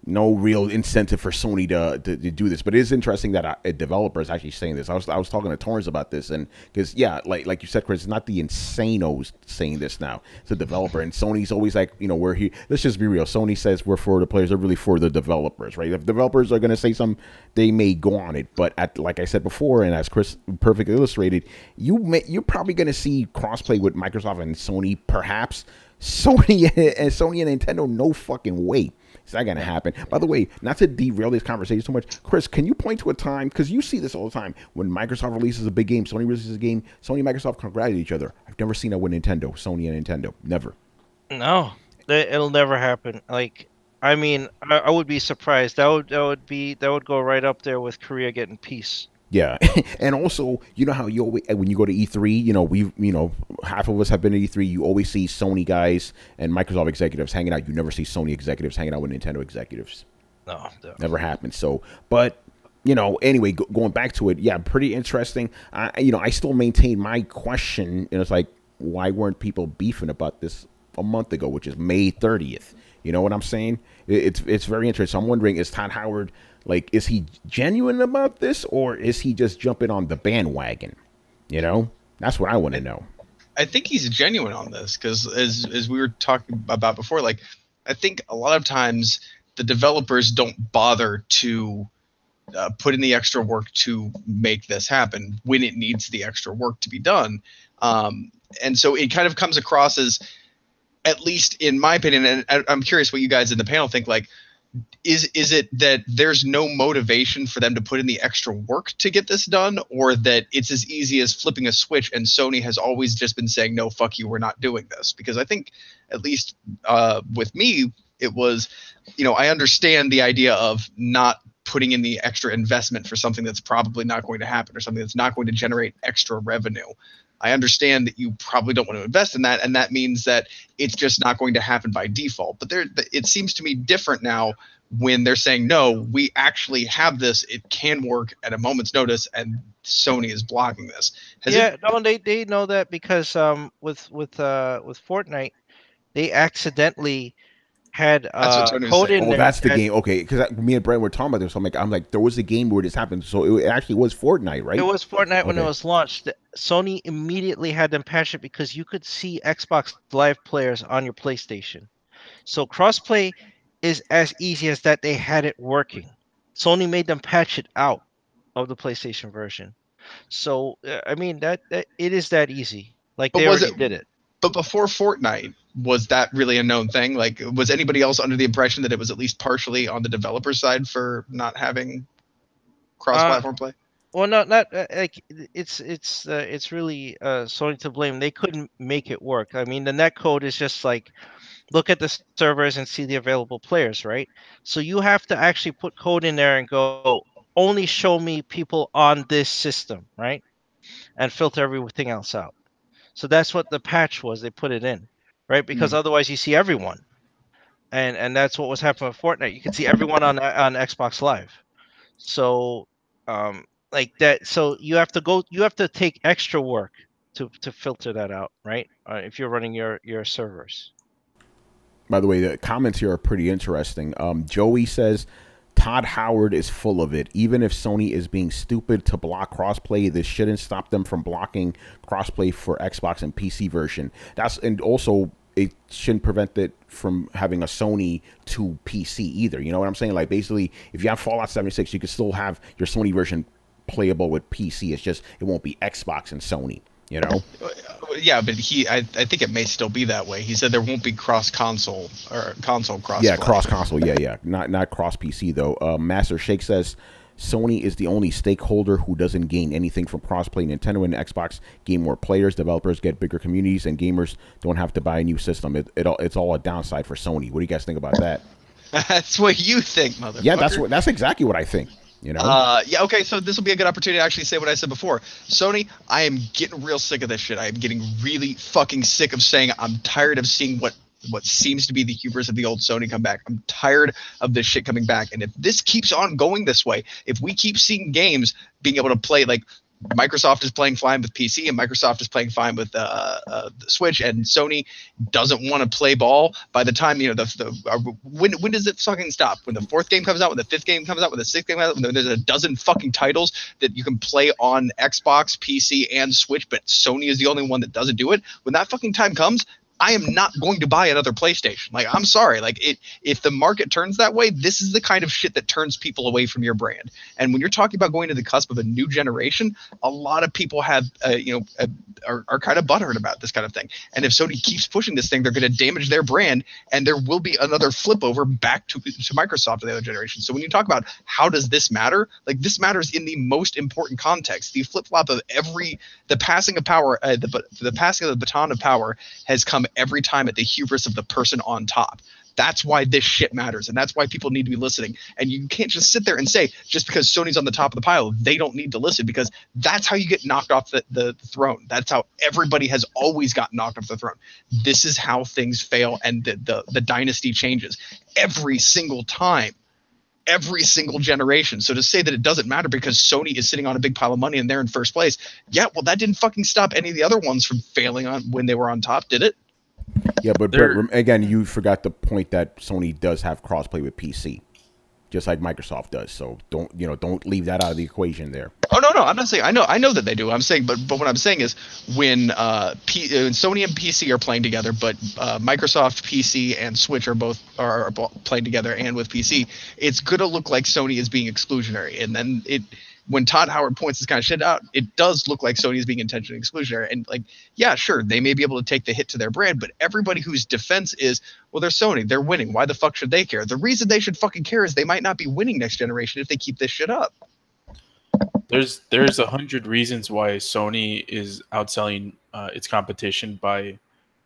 no real incentive for Sony to do this. But it is interesting that a developer is actually saying this. I was talking to Torrance about this, and because yeah, like you said, Chris, it's not the insanos saying this now. It's a developer, and Sony's always like, you know, we're here. Let's just be real. Sony says we're for the players. They're really for the developers, right? If developers are going to say something, they may go on it. But like I said before, and as Chris perfectly illustrated, you're probably going to see crossplay with Microsoft and Sony, perhaps. Sony and Nintendo, no fucking way. It's not going to happen. By the way, not to derail this conversation so much, Chris, can you point to a time, because you see this all the time, when Microsoft releases a big game, Sony releases a game, Sony and Microsoft congratulate each other. I've never seen that with Nintendo, Sony and Nintendo. Never. No, it'll never happen. Like, I mean, I would be surprised. That would go right up there with Korea getting peace. Yeah, and also, you know how you always, when you go to E3, you know, half of us have been to E3. You always see Sony guys and Microsoft executives hanging out. You never see Sony executives hanging out with Nintendo executives. No, never happened. So, but you know, anyway, going back to it, yeah, pretty interesting. I still maintain my question. And it's like, why weren't people beefing about this a month ago, which is May 30th? You know what I'm saying? It's very interesting. I'm wondering, is Todd Howard, like, is he genuine about this, or is he just jumping on the bandwagon? You know, that's what I want to know. I think he's genuine on this because, as we were talking about before, like, I think a lot of times the developers don't bother to put in the extra work to make this happen when it needs the extra work to be done. And so it kind of comes across as, at least in my opinion, and I'm curious what you guys in the panel think, like, is it that there's no motivation for them to put in the extra work to get this done, or that it's as easy as flipping a switch and Sony has always just been saying, no, fuck you, we're not doing this? Because I think, at least with me, it was, you know, I understand the idea of not putting in the extra investment for something that's probably not going to happen or something that's not going to generate extra revenue. I understand that you probably don't want to invest in that, and that means that it's just not going to happen by default. But it seems to me different now when they're saying, no, we actually have this, it can work at a moment's notice, and Sony is blocking this. No, they know that because with Fortnite, they accidentally had That's what Tony was code saying. in Oh, there. that's the game. Okay, because me and Brent were talking about this. So I'm like, there was a game where this happened. So it actually was Fortnite, right? It was Fortnite when it Okay. was launched. Sony immediately had them patch it because you could see Xbox Live players on your PlayStation. So crossplay is as easy as that. They had it working. Sony made them patch it out of the PlayStation version. So I mean that it is that easy. Like But they was already it? did it. But before Fortnite, was that really a known thing? Like, was anybody else under the impression that it was at least partially on the developer side for not having cross-platform play? Well, not like it's really Sony to blame. They couldn't make it work. I mean, the netcode is just like look at the servers and see the available players, right? So you have to actually put code in there and go only show me people on this system, right? And filter everything else out. So that's what the patch was. They put it in, right? Because otherwise you see everyone, and that's what was happening with Fortnite. You can see everyone on Xbox Live. So like that. So you have to take extra work to filter that out, right? If you're running your servers. By the way, the comments here are pretty interesting. Joey says, Todd Howard is full of it. Even if Sony is being stupid to block crossplay, this shouldn't stop them from blocking crossplay for Xbox and PC version. And also it shouldn't prevent it from having a Sony to PC either. You know what I'm saying? Like basically, if you have Fallout 76, you can still have your Sony version playable with PC. It's just it won't be Xbox and Sony. You know? Yeah, but I think it may still be that way. He said there won't be cross console or console cross. Yeah, cross console. Yeah. Not cross PC though. Master Shake says Sony is the only stakeholder who doesn't gain anything from crossplay. Nintendo and Xbox gain more players, developers get bigger communities, and gamers don't have to buy a new system. It's all a downside for Sony. What do you guys think about that? That's what you think, motherfucker. Yeah, that's exactly what I think. You know? Yeah, okay, so this will be a good opportunity to actually say what I said before. Sony, I am getting real sick of this shit. I am getting really fucking sick of saying I'm tired of seeing what seems to be the hubris of the old Sony come back. I'm tired of this shit coming back. And if this keeps on going this way, if we keep seeing games being able to play, like Microsoft is playing fine with PC and Microsoft is playing fine with the Switch, and Sony doesn't want to play ball. By the time when does it fucking stop? When the fourth game comes out, when the fifth game comes out, when the sixth game comes out, when there's a dozen fucking titles that you can play on Xbox, PC, and Switch, but Sony is the only one that doesn't do it. When that fucking time comes, I am not going to buy another PlayStation. Like, I'm sorry. Like, if the market turns that way, this is the kind of shit that turns people away from your brand. And when you're talking about going to the cusp of a new generation, a lot of people have, are kind of butthurt about this kind of thing. And if Sony keeps pushing this thing, they're going to damage their brand, and there will be another flip over back to Microsoft in the other generation. So when you talk about how does this matter, like, this matters in the most important context. The flip flop of the passing of power, the passing of the baton of power has come every time at the hubris of the person on top. That's why this shit matters, and that's why people need to be listening. And you can't just sit there and say, just because Sony's on the top of the pile, they don't need to listen, because that's how you get knocked off the throne. That's how everybody has always gotten knocked off the throne. This is how things fail, and the dynasty changes every single time, every single generation. So to say that it doesn't matter because Sony is sitting on a big pile of money and they're in first place, yeah, well, that didn't fucking stop any of the other ones from failing on when they were on top, did it? Yeah, but Brett, again, you forgot the point that Sony does have crossplay with PC, just like Microsoft does. So don't leave that out of the equation there. Oh no, I'm not saying I know that they do. I'm saying, but what I'm saying is when Sony and PC are playing together, but Microsoft PC and Switch are playing together, and with PC, it's gonna look like Sony is being exclusionary, and then when Todd Howard points this kind of shit out, it does look like Sony is being intentionally exclusionary. And like, yeah, sure, they may be able to take the hit to their brand, but everybody whose defense is, well, they're Sony, they're winning. Why the fuck should they care? The reason they should fucking care is they might not be winning next generation if they keep this shit up. There's 100 reasons why Sony is outselling its competition by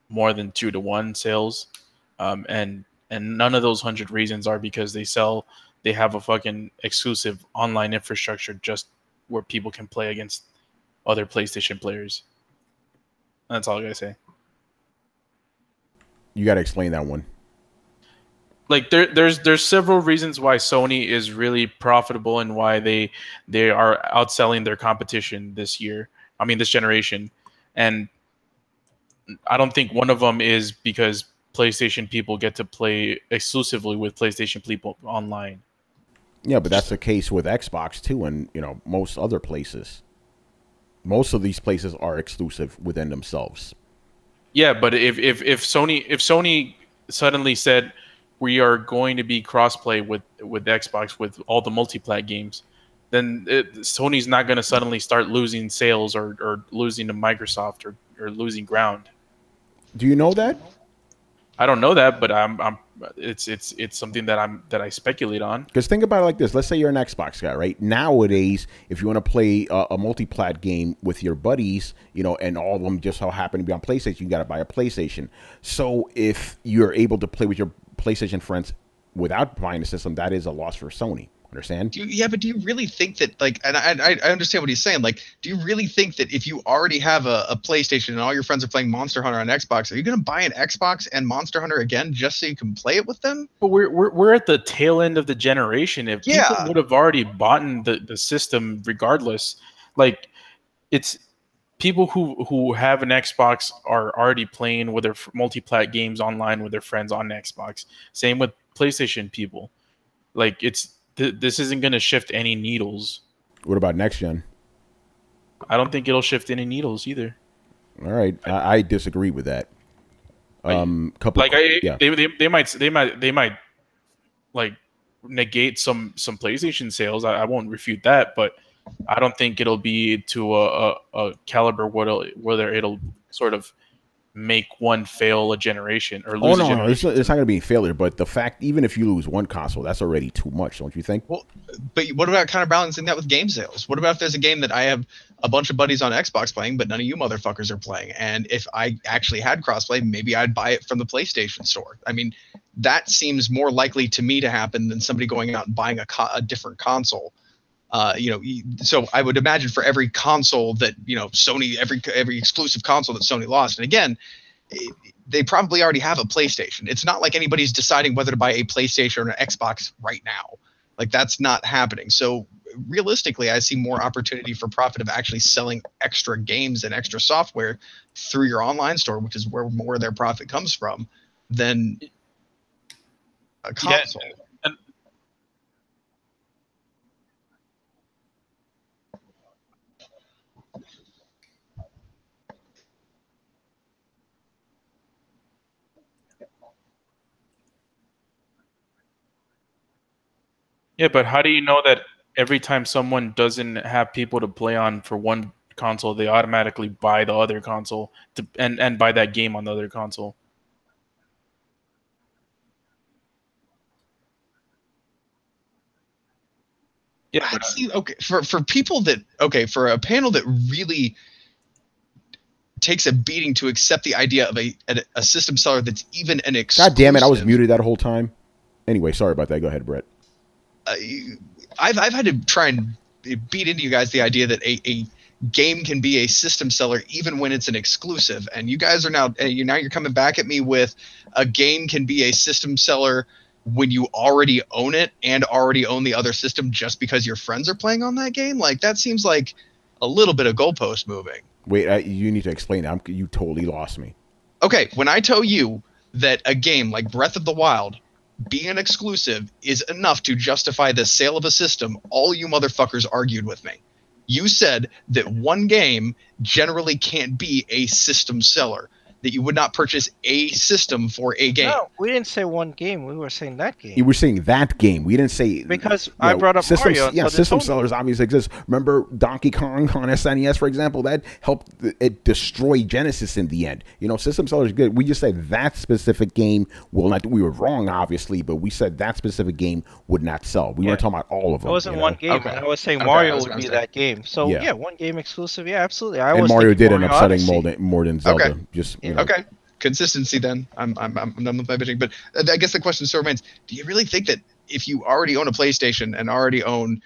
more than 2-to-1 sales, and none of those 100 reasons are because they have a fucking exclusive online infrastructure just where people can play against other PlayStation players. That's all I gotta say. You gotta explain that one. like there's several reasons why Sony is really profitable and why they are outselling their competition this year. I mean, this generation, and I don't think one of them is because PlayStation people get to play exclusively with PlayStation people online. Yeah, but that's the case with Xbox too, and most other places. Most of these places are exclusive within themselves. Yeah, but if Sony suddenly said we are going to be crossplay with Xbox with all the multi-plat games, then Sony's not going to suddenly start losing sales or losing to Microsoft or losing ground. Do you know that? I don't know that, but it's something that I speculate on. Because think about it like this: let's say you're an Xbox guy, right? Nowadays, if you want to play a multi-plat game with your buddies, and all of them just so happen to be on PlayStation, you got to buy a PlayStation. So if you're able to play with your PlayStation friends without buying the system, that is a loss for Sony. Understand? But do you really think that, like, and I understand what he's saying, like, do you really think that if you already have a PlayStation and all your friends are playing Monster Hunter on Xbox, are you going to buy an Xbox and Monster Hunter again just so you can play it with them? But we're at the tail end of the generation. If people would have already bought the system regardless, like, it's people who have an Xbox are already playing with their multi-plat games online with their friends on Xbox. Same with PlayStation people. Like, this isn't going to shift any needles. What about next gen? I don't think it'll shift any needles either. All right, I disagree with that. They might like negate some PlayStation sales. I won't refute that, but I don't think it'll be to a caliber whether it'll sort of make one fail a generation or lose a generation. It's not going to be a failure, but the fact, even if you lose one console, that's already too much, don't you think? Well, but what about kind of balancing that with game sales? What about if there's a game that I have a bunch of buddies on Xbox playing, but none of you motherfuckers are playing? And if I actually had crossplay, maybe I'd buy it from the PlayStation store. I mean, that seems more likely to me to happen than somebody going out and buying a different console. So I would imagine for every console that, Sony, every exclusive console that Sony lost, and again, they probably already have a PlayStation. It's not like anybody's deciding whether to buy a PlayStation or an Xbox right now. Like, that's not happening. So realistically, I see more opportunity for profit of actually selling extra games and extra software through your online store, which is where more of their profit comes from, than a console. Yeah. Yeah, but how do you know that every time someone doesn't have people to play on for one console, they automatically buy the other console and buy that game on the other console? Yeah, but for people that for a panel that really takes a beating to accept the idea of a system seller that's even an exclusive. God damn it! I was muted that whole time. Anyway, sorry about that. Go ahead, Brett. I've had to try and beat into you guys the idea that a game can be a system seller even when it's an exclusive, and you guys are now you're coming back at me with a game can be a system seller when you already own it and already own the other system just because your friends are playing on that game. Like, that seems like a little bit of goalpost moving. Wait, you need to explain that. You totally lost me. Okay, when I tell you that a game like Breath of the Wild being an exclusive is enough to justify the sale of a system, all you motherfuckers argued with me. You said that one game generally can't be a system seller, that you would not purchase a system for a game. No, we didn't say one game. We were saying that game. You were saying that game. We didn't say... Because I brought up systems, Mario. Yeah, system sellers obviously exist. Remember Donkey Kong on SNES, for example? That helped it destroy Genesis in the end. System sellers are good. We just said that specific game will not... We were wrong, obviously, but we said that specific game would not sell. We weren't talking about all of them. It wasn't one game. Okay. I was saying Mario would be that game. So, yeah, one game exclusive. Yeah, absolutely. And Mario did end up selling more than Zelda. Okay. Okay. Consistency then. I'm done with my bitching. But I guess the question still remains, do you really think that if you already own a PlayStation and already own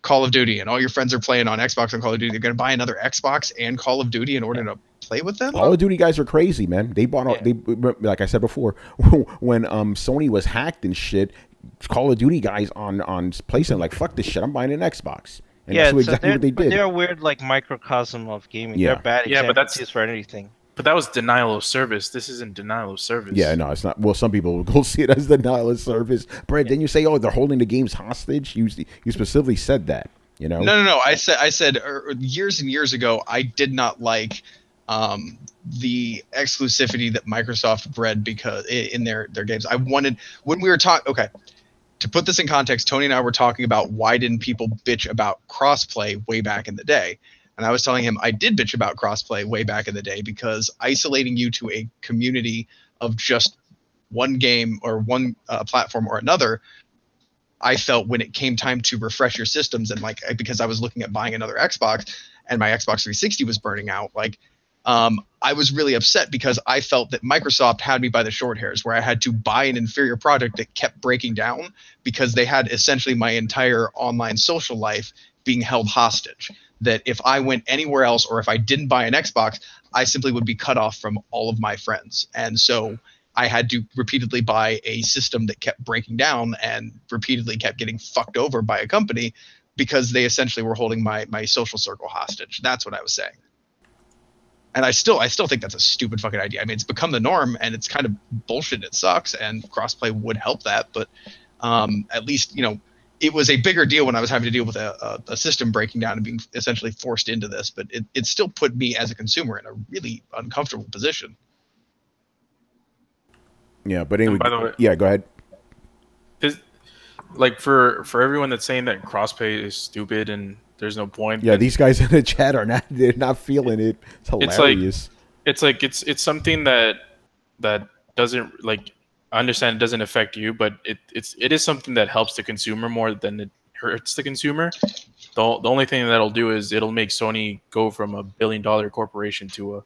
Call of Duty and all your friends are playing on Xbox and Call of Duty, you're going to buy another Xbox and Call of Duty in order to play with them? Call of Duty guys are crazy, man. They bought they, like I said before, when Sony was hacked and shit, Call of Duty guys on PlayStation like, fuck this shit, I'm buying an Xbox. And that's exactly what they did. They're a weird like microcosm of gaming. Yeah. They're bad Yeah, but examples for anything. But that was denial of service. This isn't denial of service. Yeah, no, it's not. Well, some people will see it as denial of service. Brad, didn't you say, oh, they're holding the games hostage? You specifically said that, you know? No. I said years and years ago, I did not like the exclusivity that Microsoft bred because in their games. I wanted, when we were talking, okay, to put this in context, Tony and I were talking about why didn't people bitch about crossplay way back in the day. And I was telling him I did bitch about crossplay way back in the day because isolating you to a community of just one game or one platform or another, I felt when it came time to refresh your systems and like because I was looking at buying another Xbox and my Xbox 360 was burning out, like I was really upset because I felt that Microsoft had me by the short hairs where I had to buy an inferior product that kept breaking down because they had essentially my entire online social life being held hostage. That if I went anywhere else or if I didn't buy an Xbox, I simply would be cut off from all of my friends. And so I had to repeatedly buy a system that kept breaking down and repeatedly kept getting fucked over by a company because they essentially were holding my social circle hostage. That's what I was saying. And I still think that's a stupid fucking idea. I mean, it's become the norm and it's kind of bullshit. It sucks and crossplay would help that. But at least, you know, it was a bigger deal when I was having to deal with a system breaking down and being essentially forced into this, but it still put me as a consumer in a really uncomfortable position. Yeah, but anyway, by the way, yeah, go ahead. Like for everyone that's saying that crossplay is stupid and there's no point. Yeah, these guys in the chat they're not feeling it. It's hilarious. It's something that doesn't like. I understand it doesn't affect you, but it is something that helps the consumer more than it hurts the consumer. The only thing that'll do is it'll make Sony go from $1 billion corporation to a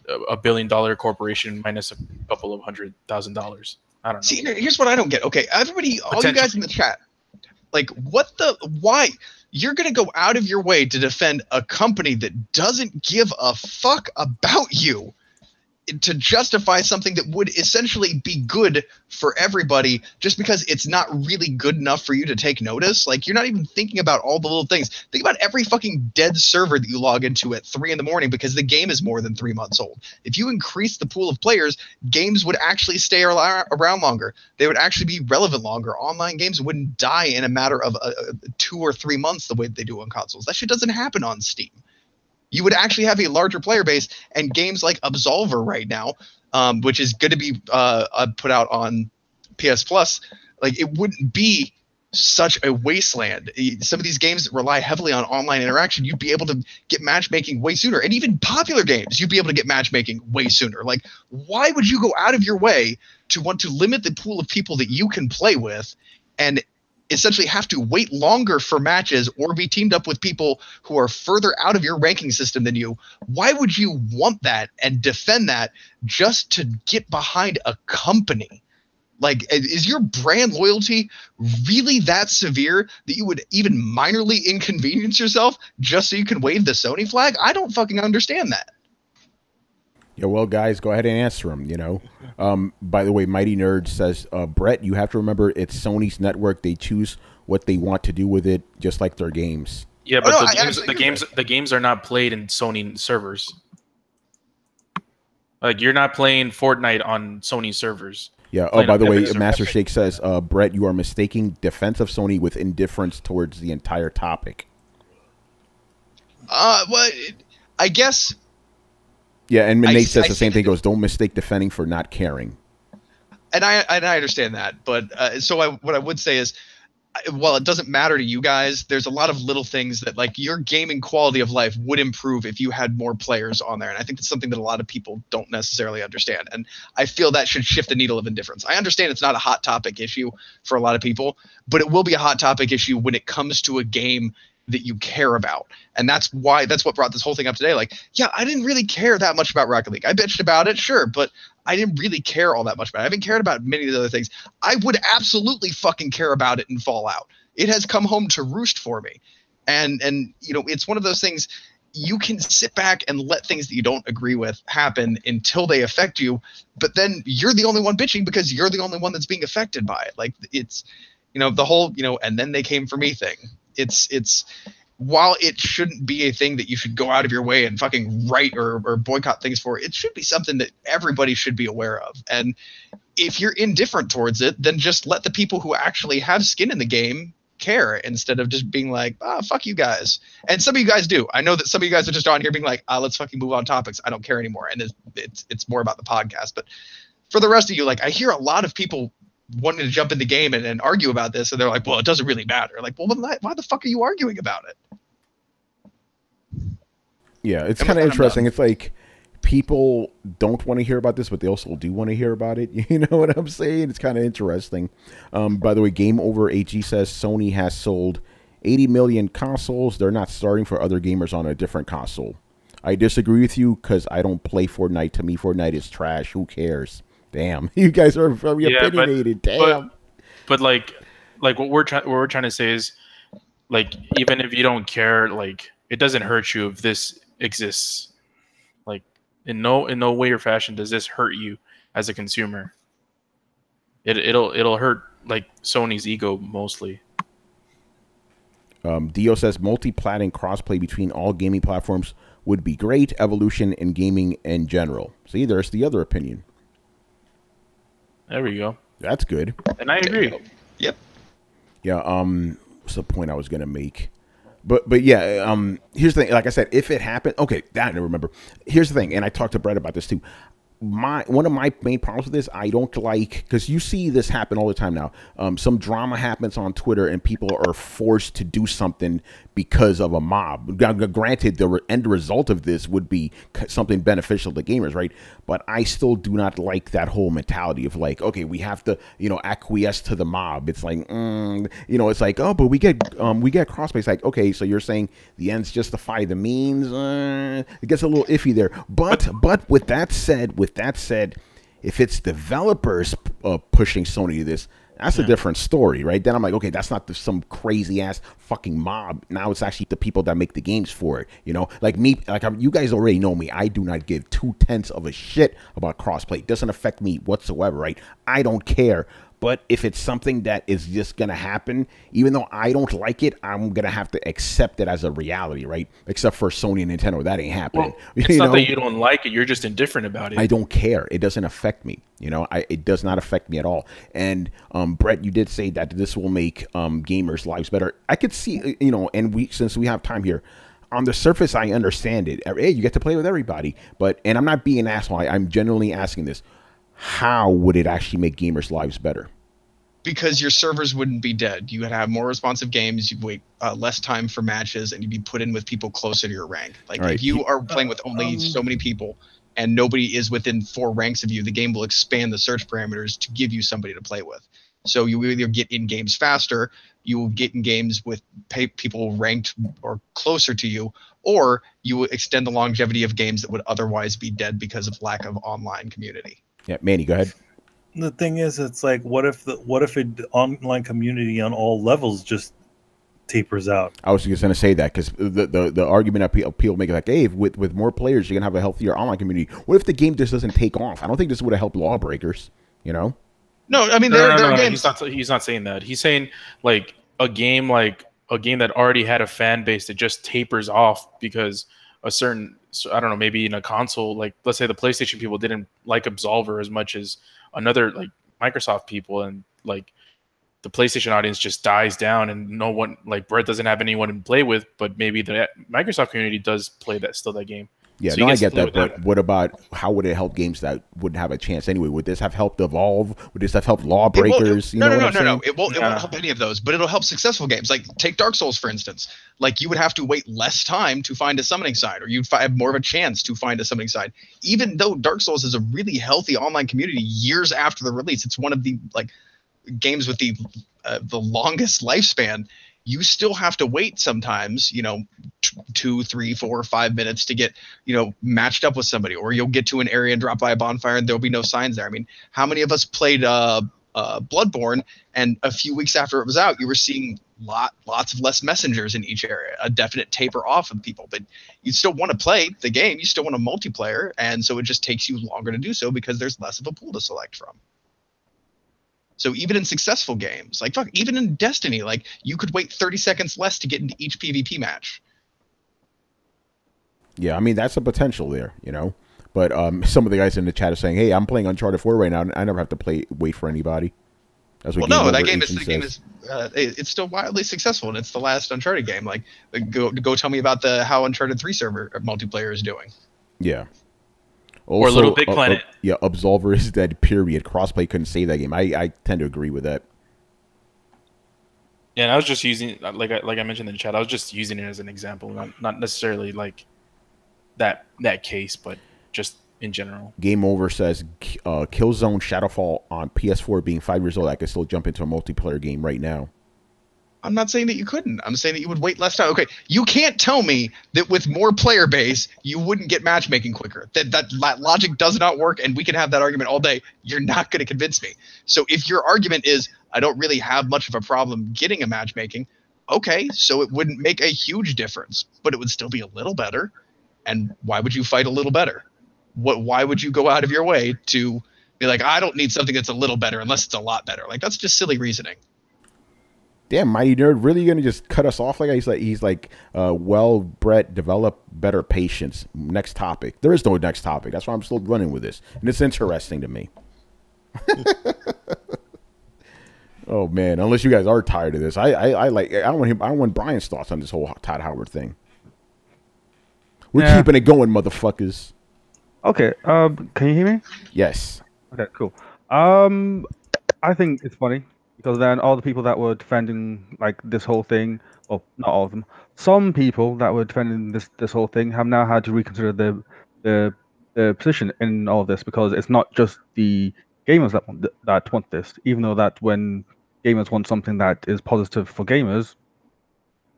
$1 billion corporation minus a couple of $100,000. I don't know. See, here's what I don't get. Okay, everybody, all you guys in the chat, like, why? You're going to go out of your way to defend a company that doesn't give a fuck about you to justify something that would essentially be good for everybody just because it's not really good enough for you to take notice. Like, you're not even thinking about all the little things. Think about every fucking dead server that you log into at 3 a.m. because the game is more than 3 months old. If you increase the pool of players, games would actually stay around longer. They would actually be relevant longer. Online games wouldn't die in a matter of 2 or 3 months the way they do on consoles. That shit doesn't happen on Steam. You would actually have a larger player base, and games like Absolver right now, which is going to be put out on PS Plus, like, it wouldn't be such a wasteland. Some of these games that rely heavily on online interaction, you'd be able to get matchmaking way sooner. And even popular games, you'd be able to get matchmaking way sooner. Like, why would you go out of your way to want to limit the pool of people that you can play with and essentially have to wait longer for matches or be teamed up with people who are further out of your ranking system than you? Why would you want that and defend that just to get behind a company? Like, is your brand loyalty really that severe that you would even minorly inconvenience yourself just so you can wave the Sony flag? I don't fucking understand that. Yeah, well, guys, go ahead and answer them, you know. By the way, Mighty Nerd says, Brett, you have to remember it's Sony's network. They choose what they want to do with it, just like their games. Yeah, but the games are not played in Sony servers. Like, you're not playing Fortnite on Sony servers. Yeah. Oh, by the way, Master Shake says, Brett, you are mistaking defense of Sony with indifference towards the entire topic. Well, I guess... Yeah, and Nate says the same thing. Goes, don't mistake defending for not caring. And I understand that, but what I would say is, while it doesn't matter to you guys, there's a lot of little things that, like, your gaming quality of life would improve if you had more players on there. And I think that's something that a lot of people don't necessarily understand. And I feel that should shift the needle of indifference. I understand it's not a hot topic issue for a lot of people, but it will be a hot topic issue when it comes to a game that you care about. And that's what brought this whole thing up today. Like, yeah, I didn't really care that much about Rocket League. I bitched about it, sure, but I didn't really care all that much about it. I haven't cared about many of the other things. I would absolutely fucking care about it in Fallout. it has come home to roost for me. And you know, it's one of those things. You can sit back and let things that you don't agree with happen until they affect you, but then you're the only one bitching because you're the only one that's being affected by it. Like, it's, you know, the whole, you know, and then they came for me thing. It's while it shouldn't be a thing that you should go out of your way and fucking write or boycott things for, it should be something that everybody should be aware of. And if you're indifferent towards it, then just let the people who actually have skin in the game care, instead of just being like, fuck you guys. And some of you guys do. I know that some of you guys are just on here being like, let's fucking move on topics. I don't care anymore. And it's more about the podcast. But for the rest of you, like, I hear a lot of people wanting to jump in the game and argue about this, and they're like, well, it doesn't really matter. Like, well, then why the fuck are you arguing about it? Yeah, it's kind of interesting. It's like, people don't want to hear about this, but they also do want to hear about it. You know what I'm saying? It's kind of interesting. By the way, Game Over AG says Sony has sold 80 million consoles. They're not starting for other gamers on a different console. I disagree with you because I don't play Fortnite. To me, Fortnite is trash. Who cares? Damn, you guys are very opinionated. Damn. But like what we're trying to say is, like, even if you don't care, like, it doesn't hurt you if this exists. Like, in no way or fashion does this hurt you as a consumer. It'll hurt, like, Sony's ego mostly. Dio says multi-plat and crossplay between all gaming platforms would be great. Evolution in gaming in general. See, there's the other opinion. There we go. That's good. And I agree. Yep. Yeah. What's the point I was gonna make? But yeah. Here's the thing. Like I said, if it happened, okay, that I remember. Here's the thing, and I talked to Brett about this too. One of my main problems with this, I don't like, because you see this happen all the time now. Some drama happens on Twitter and people are forced to do something because of a mob. Granted, the end result of this would be something beneficial to gamers, right? But I still do not like that whole mentality of like, okay, we have to, acquiesce to the mob. It's like, it's like, oh, but we get crossplay. It's like, okay, so you're saying the ends justify the means? It gets a little iffy there. But with that said, if it's developers pushing Sony to this, that's a different story, right? Then I'm like, okay, that's not some crazy ass fucking mob. Now it's actually the people that make the games for it, Like me, you guys already know me. I do not give 2/10 of a shit about crossplay. It doesn't affect me whatsoever, right? I don't care. But if it's something that is just going to happen, even though I don't like it, I'm going to have to accept it as a reality, right? Except for Sony and Nintendo. That ain't happening. Well, it's not that you don't like it. You're just indifferent about it. I don't care. It doesn't affect me. It does not affect me at all. And Brett, you did say that this will make gamers' lives better. I could see, and since we have time here, on the surface, I understand it. Hey, you get to play with everybody. And I'm not being an asshole. I'm genuinely asking this. How would it actually make gamers' lives better? Because your servers wouldn't be dead. You would have more responsive games. You'd wait less time for matches, and you'd be put in with people closer to your rank. Like, if you are playing with only so many people and nobody is within 4 ranks of you, the game will expand the search parameters to give you somebody to play with. So you either get in games faster, you will get in games with people ranked or closer to you, or you will extend the longevity of games that would otherwise be dead because of lack of online community. Yeah, Manny, go ahead. The thing is, it's like, what if the online community on all levels just tapers out? I was just going to say that, because the argument that people make is like, hey, with more players, you're going to have a healthier online community. What if the game just doesn't take off? I don't think this would have helped Lawbreakers, No, I mean, he's not saying that. He's saying like a game that already had a fan base that just tapers off because a certain, I don't know, maybe in a console, like let's say the PlayStation people didn't like Absolver as much as another, like Microsoft people, and like the PlayStation audience just dies down, and no one, like Brett doesn't have anyone to play with, but maybe the Microsoft community does play that game. Yeah, so I get that, but what about, how would it help games that wouldn't have a chance anyway? Would this have helped Evolve? Would this have helped Lawbreakers? No. It won't help any of those, but it'll help successful games. Like, take Dark Souls, for instance. Like, you would have to wait less time to find a summoning side, or you'd have more of a chance to find a summoning side. Even though Dark Souls is a really healthy online community years after the release, it's one of the games with the longest lifespan. You still have to wait sometimes, 2, 3, 4, 5 minutes to get, matched up with somebody, or you'll get to an area and drop by a bonfire and there'll be no signs there. I mean, how many of us played Bloodborne, and a few weeks after it was out, you were seeing lots of less messengers in each area, a definite taper off of people. But you still want to play the game, you still want a multiplayer, and so it just takes you longer to do so because there's less of a pool to select from. So even in successful games, like fuck, even in Destiny, like you could wait 30 seconds less to get into each PvP match. Yeah, I mean that's a potential there, you know. But some of the guys in the chat are saying, "Hey, I'm playing Uncharted 4 right now, and I never have to wait for anybody." That's what well, no, that game is it's still wildly successful, and it's the last Uncharted game. Like, go tell me about how Uncharted 3 server multiplayer is doing. Yeah. Also, or Little Big Planet. Yeah, Absolver is dead, period. Crossplay couldn't save that game. I tend to agree with that. Yeah, and I was just using, like I mentioned in the chat, I was just using it as an example, not necessarily like that case, but just in general. Game Over says, Killzone Shadowfall on PS4 being 5 years old, I could still jump into a multiplayer game right now. I'm not saying that you couldn't. I'm saying that you would wait less time. Okay, you can't tell me that with more player base, you wouldn't get matchmaking quicker. That logic does not work, and we can have that argument all day. You're not going to convince me. So if your argument is, I don't really have much of a problem getting a matchmaking, okay, so it wouldn't make a huge difference, but it would still be a little better. And why would you fight a little better? Why would you go out of your way to be like, I don't need something that's a little better unless it's a lot better? Like, that's just silly reasoning. Damn, Mighty Nerd, really gonna just cut us off like that? He's like, well, Brett, develop better patience. Next topic. There is no next topic. That's why I'm still running with this, and it's interesting to me. Oh man, unless you guys are tired of this, I want Brian's thoughts on this whole Todd Howard thing. We're keeping it going, motherfuckers. Okay. Can you hear me? Yes. Okay. Cool. I think it's funny. Because then all the people that were defending like this whole thing, well, not all of them, some people that were defending this whole thing have now had to reconsider their position in all of this, because it's not just the gamers that want this. Even though that when gamers want something that is positive for gamers,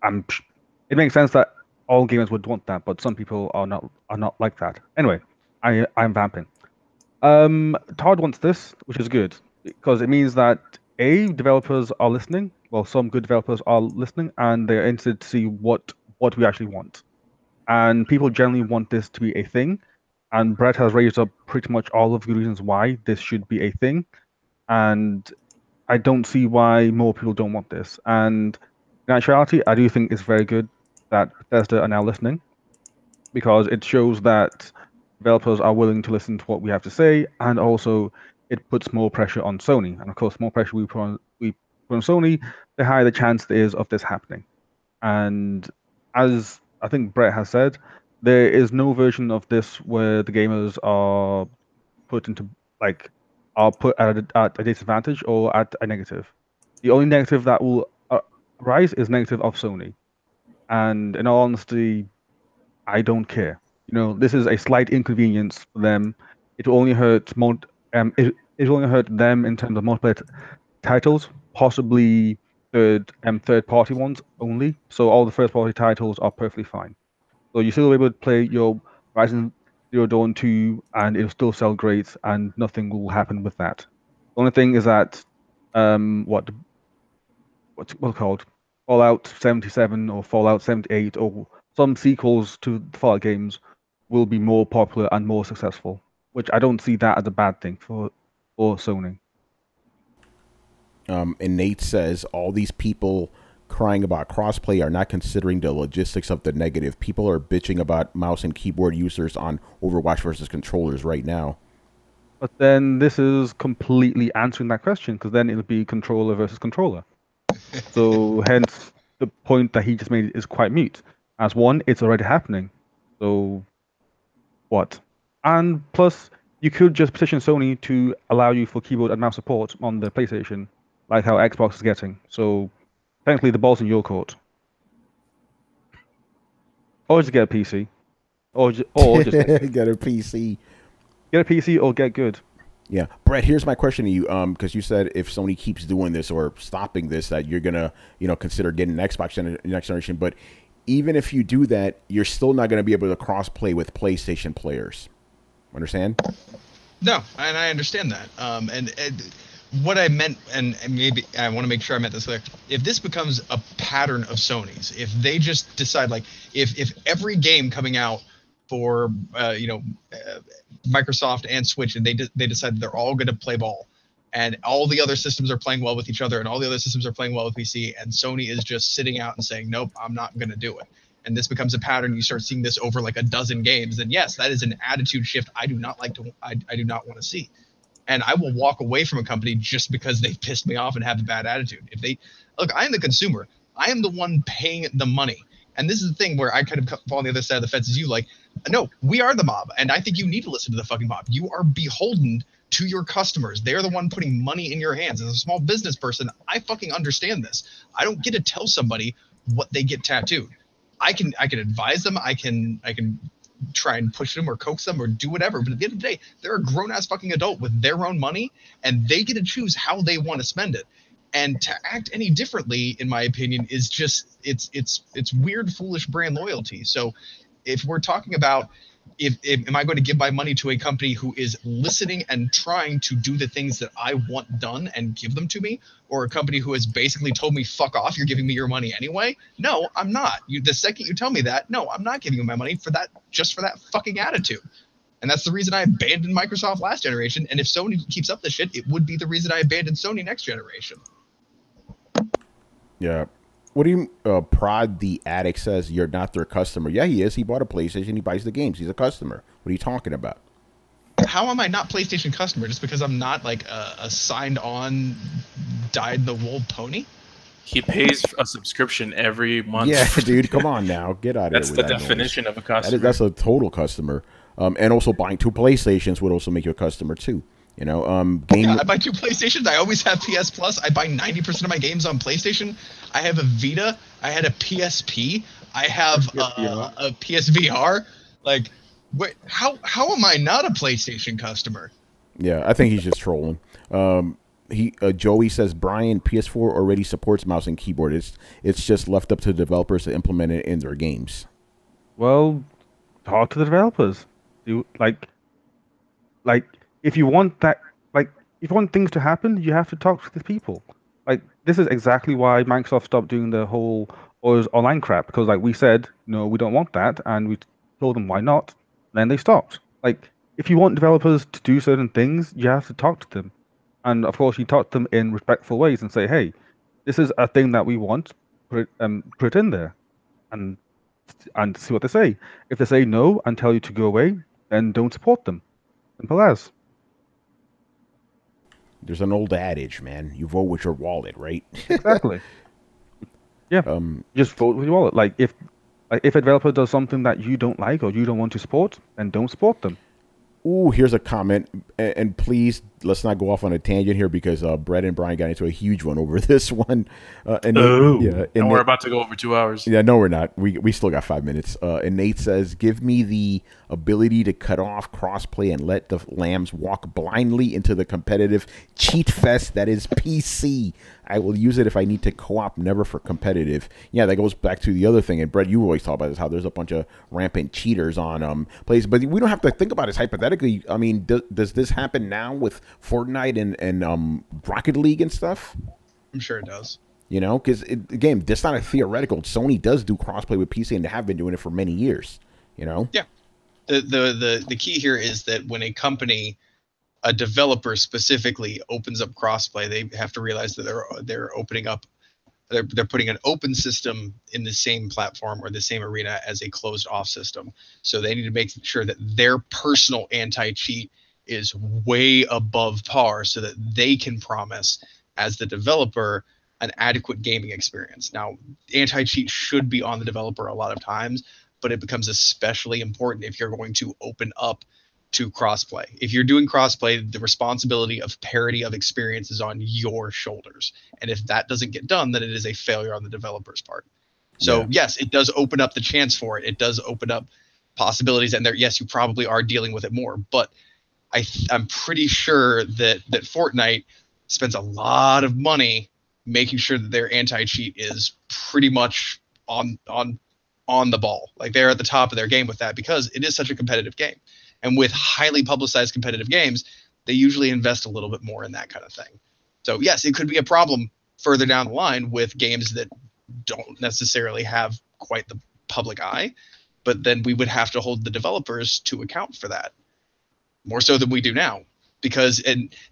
it makes sense that all gamers would want that, but some people are not like that. Anyway, I'm vamping. Todd wants this, which is good, because it means that developers are listening. Well, some good developers are listening, and they're interested to see what we actually want. And people generally want this to be a thing. And Brett has raised up pretty much all of the reasons why this should be a thing. And I don't see why more people don't want this. And in actuality, I do think it's very good that Bethesda are now listening, because it shows that developers are willing to listen to what we have to say, and also it puts more pressure on Sony. And of course, more pressure we put on Sony, the higher the chance there is of this happening. And as I think Brett has said, there is no version of this where the gamers are put at a disadvantage or at a negative. The only negative that will arise is negative of Sony. And in all honesty, I don't care. This is a slight inconvenience for them. It will only hurt it will only hurt them in terms of multiplayer titles, possibly third-party ones only. So all the first-party titles are perfectly fine. So you still will be able to play your Horizon Zero Dawn 2, and it'll still sell great, and nothing will happen with that. The only thing is that what's it called? Fallout 77 or Fallout 78 or some sequels to the Fallout games will be more popular and more successful, which I don't see that as a bad thing for Sony. And Nate says all these people crying about crossplay are not considering the logistics of the negative. People are bitching about mouse and keyboard users on Overwatch versus controllers right now. But then this is completely answering that question, because then it'll be controller versus controller. So hence the point that he just made is quite mute. As one, it's already happening. So what? And plus, you could just petition Sony to allow you for keyboard and mouse support on the PlayStation, like how Xbox is getting. So technically, the ball's in your court. Or just get a PC. Or just get a PC. Get a PC or get good. Yeah, Brett. Here's my question to you, because you said if Sony keeps doing this or stopping this, that you're gonna, consider getting an Xbox next generation. But even if you do that, you're still not gonna be able to cross play with PlayStation players. Understand? No, and I understand that. And what I meant, and maybe I want to make sure I meant this clear. If this becomes a pattern of Sony's, if they just decide, like, if every game coming out for Microsoft and Switch, and they decide they're all going to play ball, and all the other systems are playing well with each other, and all the other systems are playing well with PC, and Sony is just sitting out and saying, nope, I'm not going to do it. And this becomes a pattern. You start seeing this over like a dozen games. Then yes, that is an attitude shift I do not like to. I do not want to see. And I will walk away from a company just because they pissed me off and have a bad attitude. If they look, I am the consumer. I am the one paying the money. And this is the thing where I kind of fall on the other side of the fence as you. Like, no, we are the mob, and I think you need to listen to the fucking mob. You are beholden to your customers. They're the one putting money in your hands. As a small business person, I fucking understand this. I don't get to tell somebody what they get tattooed. I can advise them. I can try and push them or coax them or do whatever. But at the end of the day, they're a grown ass fucking adult with their own money, and they get to choose how they want to spend it. And to act any differently, in my opinion, is just it's weird, foolish brand loyalty. So if we're talking about if am I going to give my money to a company who is listening and trying to do the things that I want done and give them to me, or a company who has basically told me, fuck off, you're giving me your money anyway? No, I'm not. The second you tell me that, no, I'm not giving you my money for that, just for that fucking attitude. And that's the reason I abandoned Microsoft last generation. And if Sony keeps up this shit, it would be the reason I abandoned Sony next generation. Yeah. What do you, Prod the Addict says you're not their customer. Yeah, he is. He bought a PlayStation. He buys the games. He's a customer. What are you talking about? How am I not PlayStation customer just because I'm not like a signed on, dyed-in-the-wool pony? He pays a subscription every month. Yeah, dude, come on now. Get out of here. That's the definition of a customer. That's a total customer. And also buying 2 PlayStations would also make you a customer too. You know, yeah, I buy 2 PlayStations. I always have PS Plus. I buy 90% of my games on PlayStation. I have a Vita. I had a PSP. I have a PSVR. Like, wait, how am I not a PlayStation customer? Yeah, I think he's just trolling. Joey says, Brian, PS4 already supports mouse and keyboard. It's just left up to the developers to implement it in their games. Well, talk to the developers. If you want that, like, if you want things to happen, you have to talk to the people. Like, this is exactly why Microsoft stopped doing the whole online crap, because, like, we said, no, we don't want that, and we told them why not, and then they stopped. Like, if you want developers to do certain things, you have to talk to them. And, of course, you talk to them in respectful ways and say, hey, this is a thing that we want, put it in there, and see what they say. If they say no and tell you to go away, then don't support them. Simple as. There's an old adage, man. You vote with your wallet, right? Exactly. Yeah. Just vote with your wallet. Like if a developer does something that you don't like or you don't want to support, then don't support them. Ooh, here's a comment, and please let's not go off on a tangent here because Brett and Brian got into a huge one over this one. And we're about to go over 2 hours. Yeah, no, we're not. We still got 5 minutes. And Nate says, "Give me the ability to cut off crossplay and let the lambs walk blindly into the competitive cheat fest that is PC. I will use it if I need to co-op, never for competitive." Yeah, that goes back to the other thing. And Brett, you always talk about this, how there's a bunch of rampant cheaters on plays, but we don't have to think about it hypothetically. I mean, does this happen now with Fortnite and Rocket League and stuff? I'm sure it does. You know, because again, that's not a theoretical. Sony does do crossplay with PC, and they have been doing it for many years. You know. Yeah. The key here is that when a company, a developer specifically, opens up crossplay, they have to realize that they're opening up, they're putting an open system in the same platform or the same arena as a closed off system. So they need to make sure that their personal anti-cheat is way above par so that they can promise, as the developer, an adequate gaming experience. Now, anti-cheat should be on the developer a lot of times, but it becomes especially important if you're going to open up to crossplay. If you're doing crossplay, the responsibility of parity of experience is on your shoulders. And if that doesn't get done, then it is a failure on the developer's part. So yes, it does open up the chance for it. It does open up possibilities, and yes, you probably are dealing with it more. But I'm pretty sure that Fortnite spends a lot of money making sure that their anti-cheat is pretty much on the ball. Like, they're at the top of their game with that, because it is such a competitive game. And with highly publicized competitive games, they usually invest a little bit more in that kind of thing. So yes, it could be a problem further down the line with games that don't necessarily have quite the public eye, but then we would have to hold the developers to account for that more so than we do now, because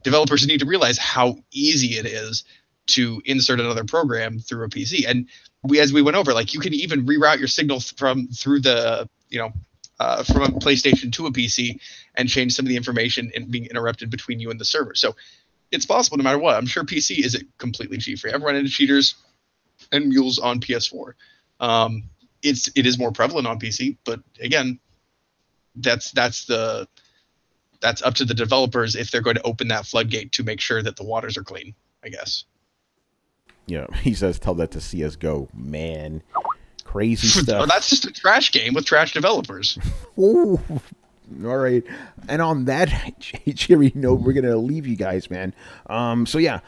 developers need to realize how easy it is to insert another program through a PC. And as we went over, like, you can even reroute your signal from a PlayStation to a PC and change some of the information and being interrupted between you and the server. So it's possible no matter what. I'm sure PC isn't completely cheat free. I've run into cheaters and mules on PS4. It is more prevalent on PC, but again, that's up to the developers if they're going to open that floodgate to make sure that the waters are clean, I guess. Yeah, he says, tell that to CSGO. Man, crazy stuff. Oh, that's just a trash game with trash developers. Ooh. All right. And on that cheery note, we're going to leave you guys, man. So, yeah,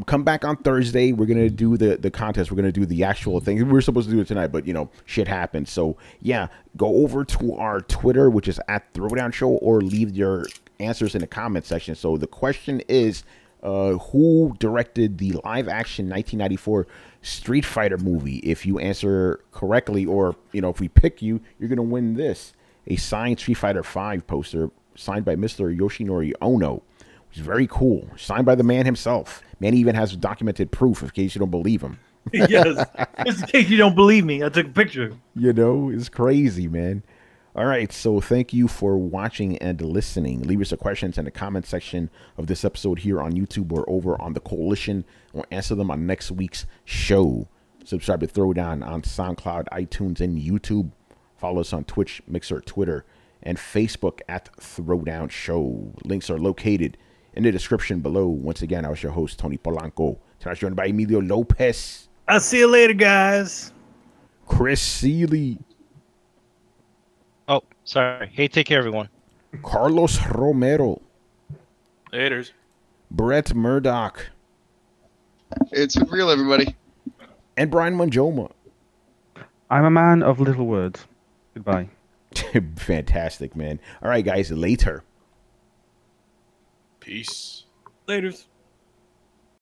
come back on Thursday. We're going to do the contest. We're going to do the actual thing. We were supposed to do it tonight, but, shit happened. So, yeah, go over to our Twitter, which is at Throwdown Show, or leave your answers in the comment section. So, the question is, who directed the live-action 1994 Street Fighter movie? If you answer correctly, or, if we pick you, you're going to win this. A signed Street Fighter V poster signed by Mr. Yoshinori Ono. Which is very cool. Signed by the man himself. Man even has documented proof in case you don't believe him. Yes. Just in case you don't believe me, I took a picture. It's crazy, man. All right, so thank you for watching and listening. Leave us your questions in the comment section of this episode here on YouTube or over on the Coalition. We'll answer them on next week's show. Subscribe to Throwdown on SoundCloud, iTunes, and YouTube. Follow us on Twitch, Mixer, Twitter, and Facebook at Throwdown Show. Links are located in the description below. Once again, I was your host, Tony Polanco. Tonight, joined by Emilio Lopez. I'll see you later, guys. Chris Seeley. Oh, sorry. Hey, take care, everyone. Carlos Romero. Laters. Brett Murdoch. It's been real, everybody. And Brian Manjoma. I'm a man of little words. Goodbye. Fantastic, man. All right, guys, later. Peace. Laters.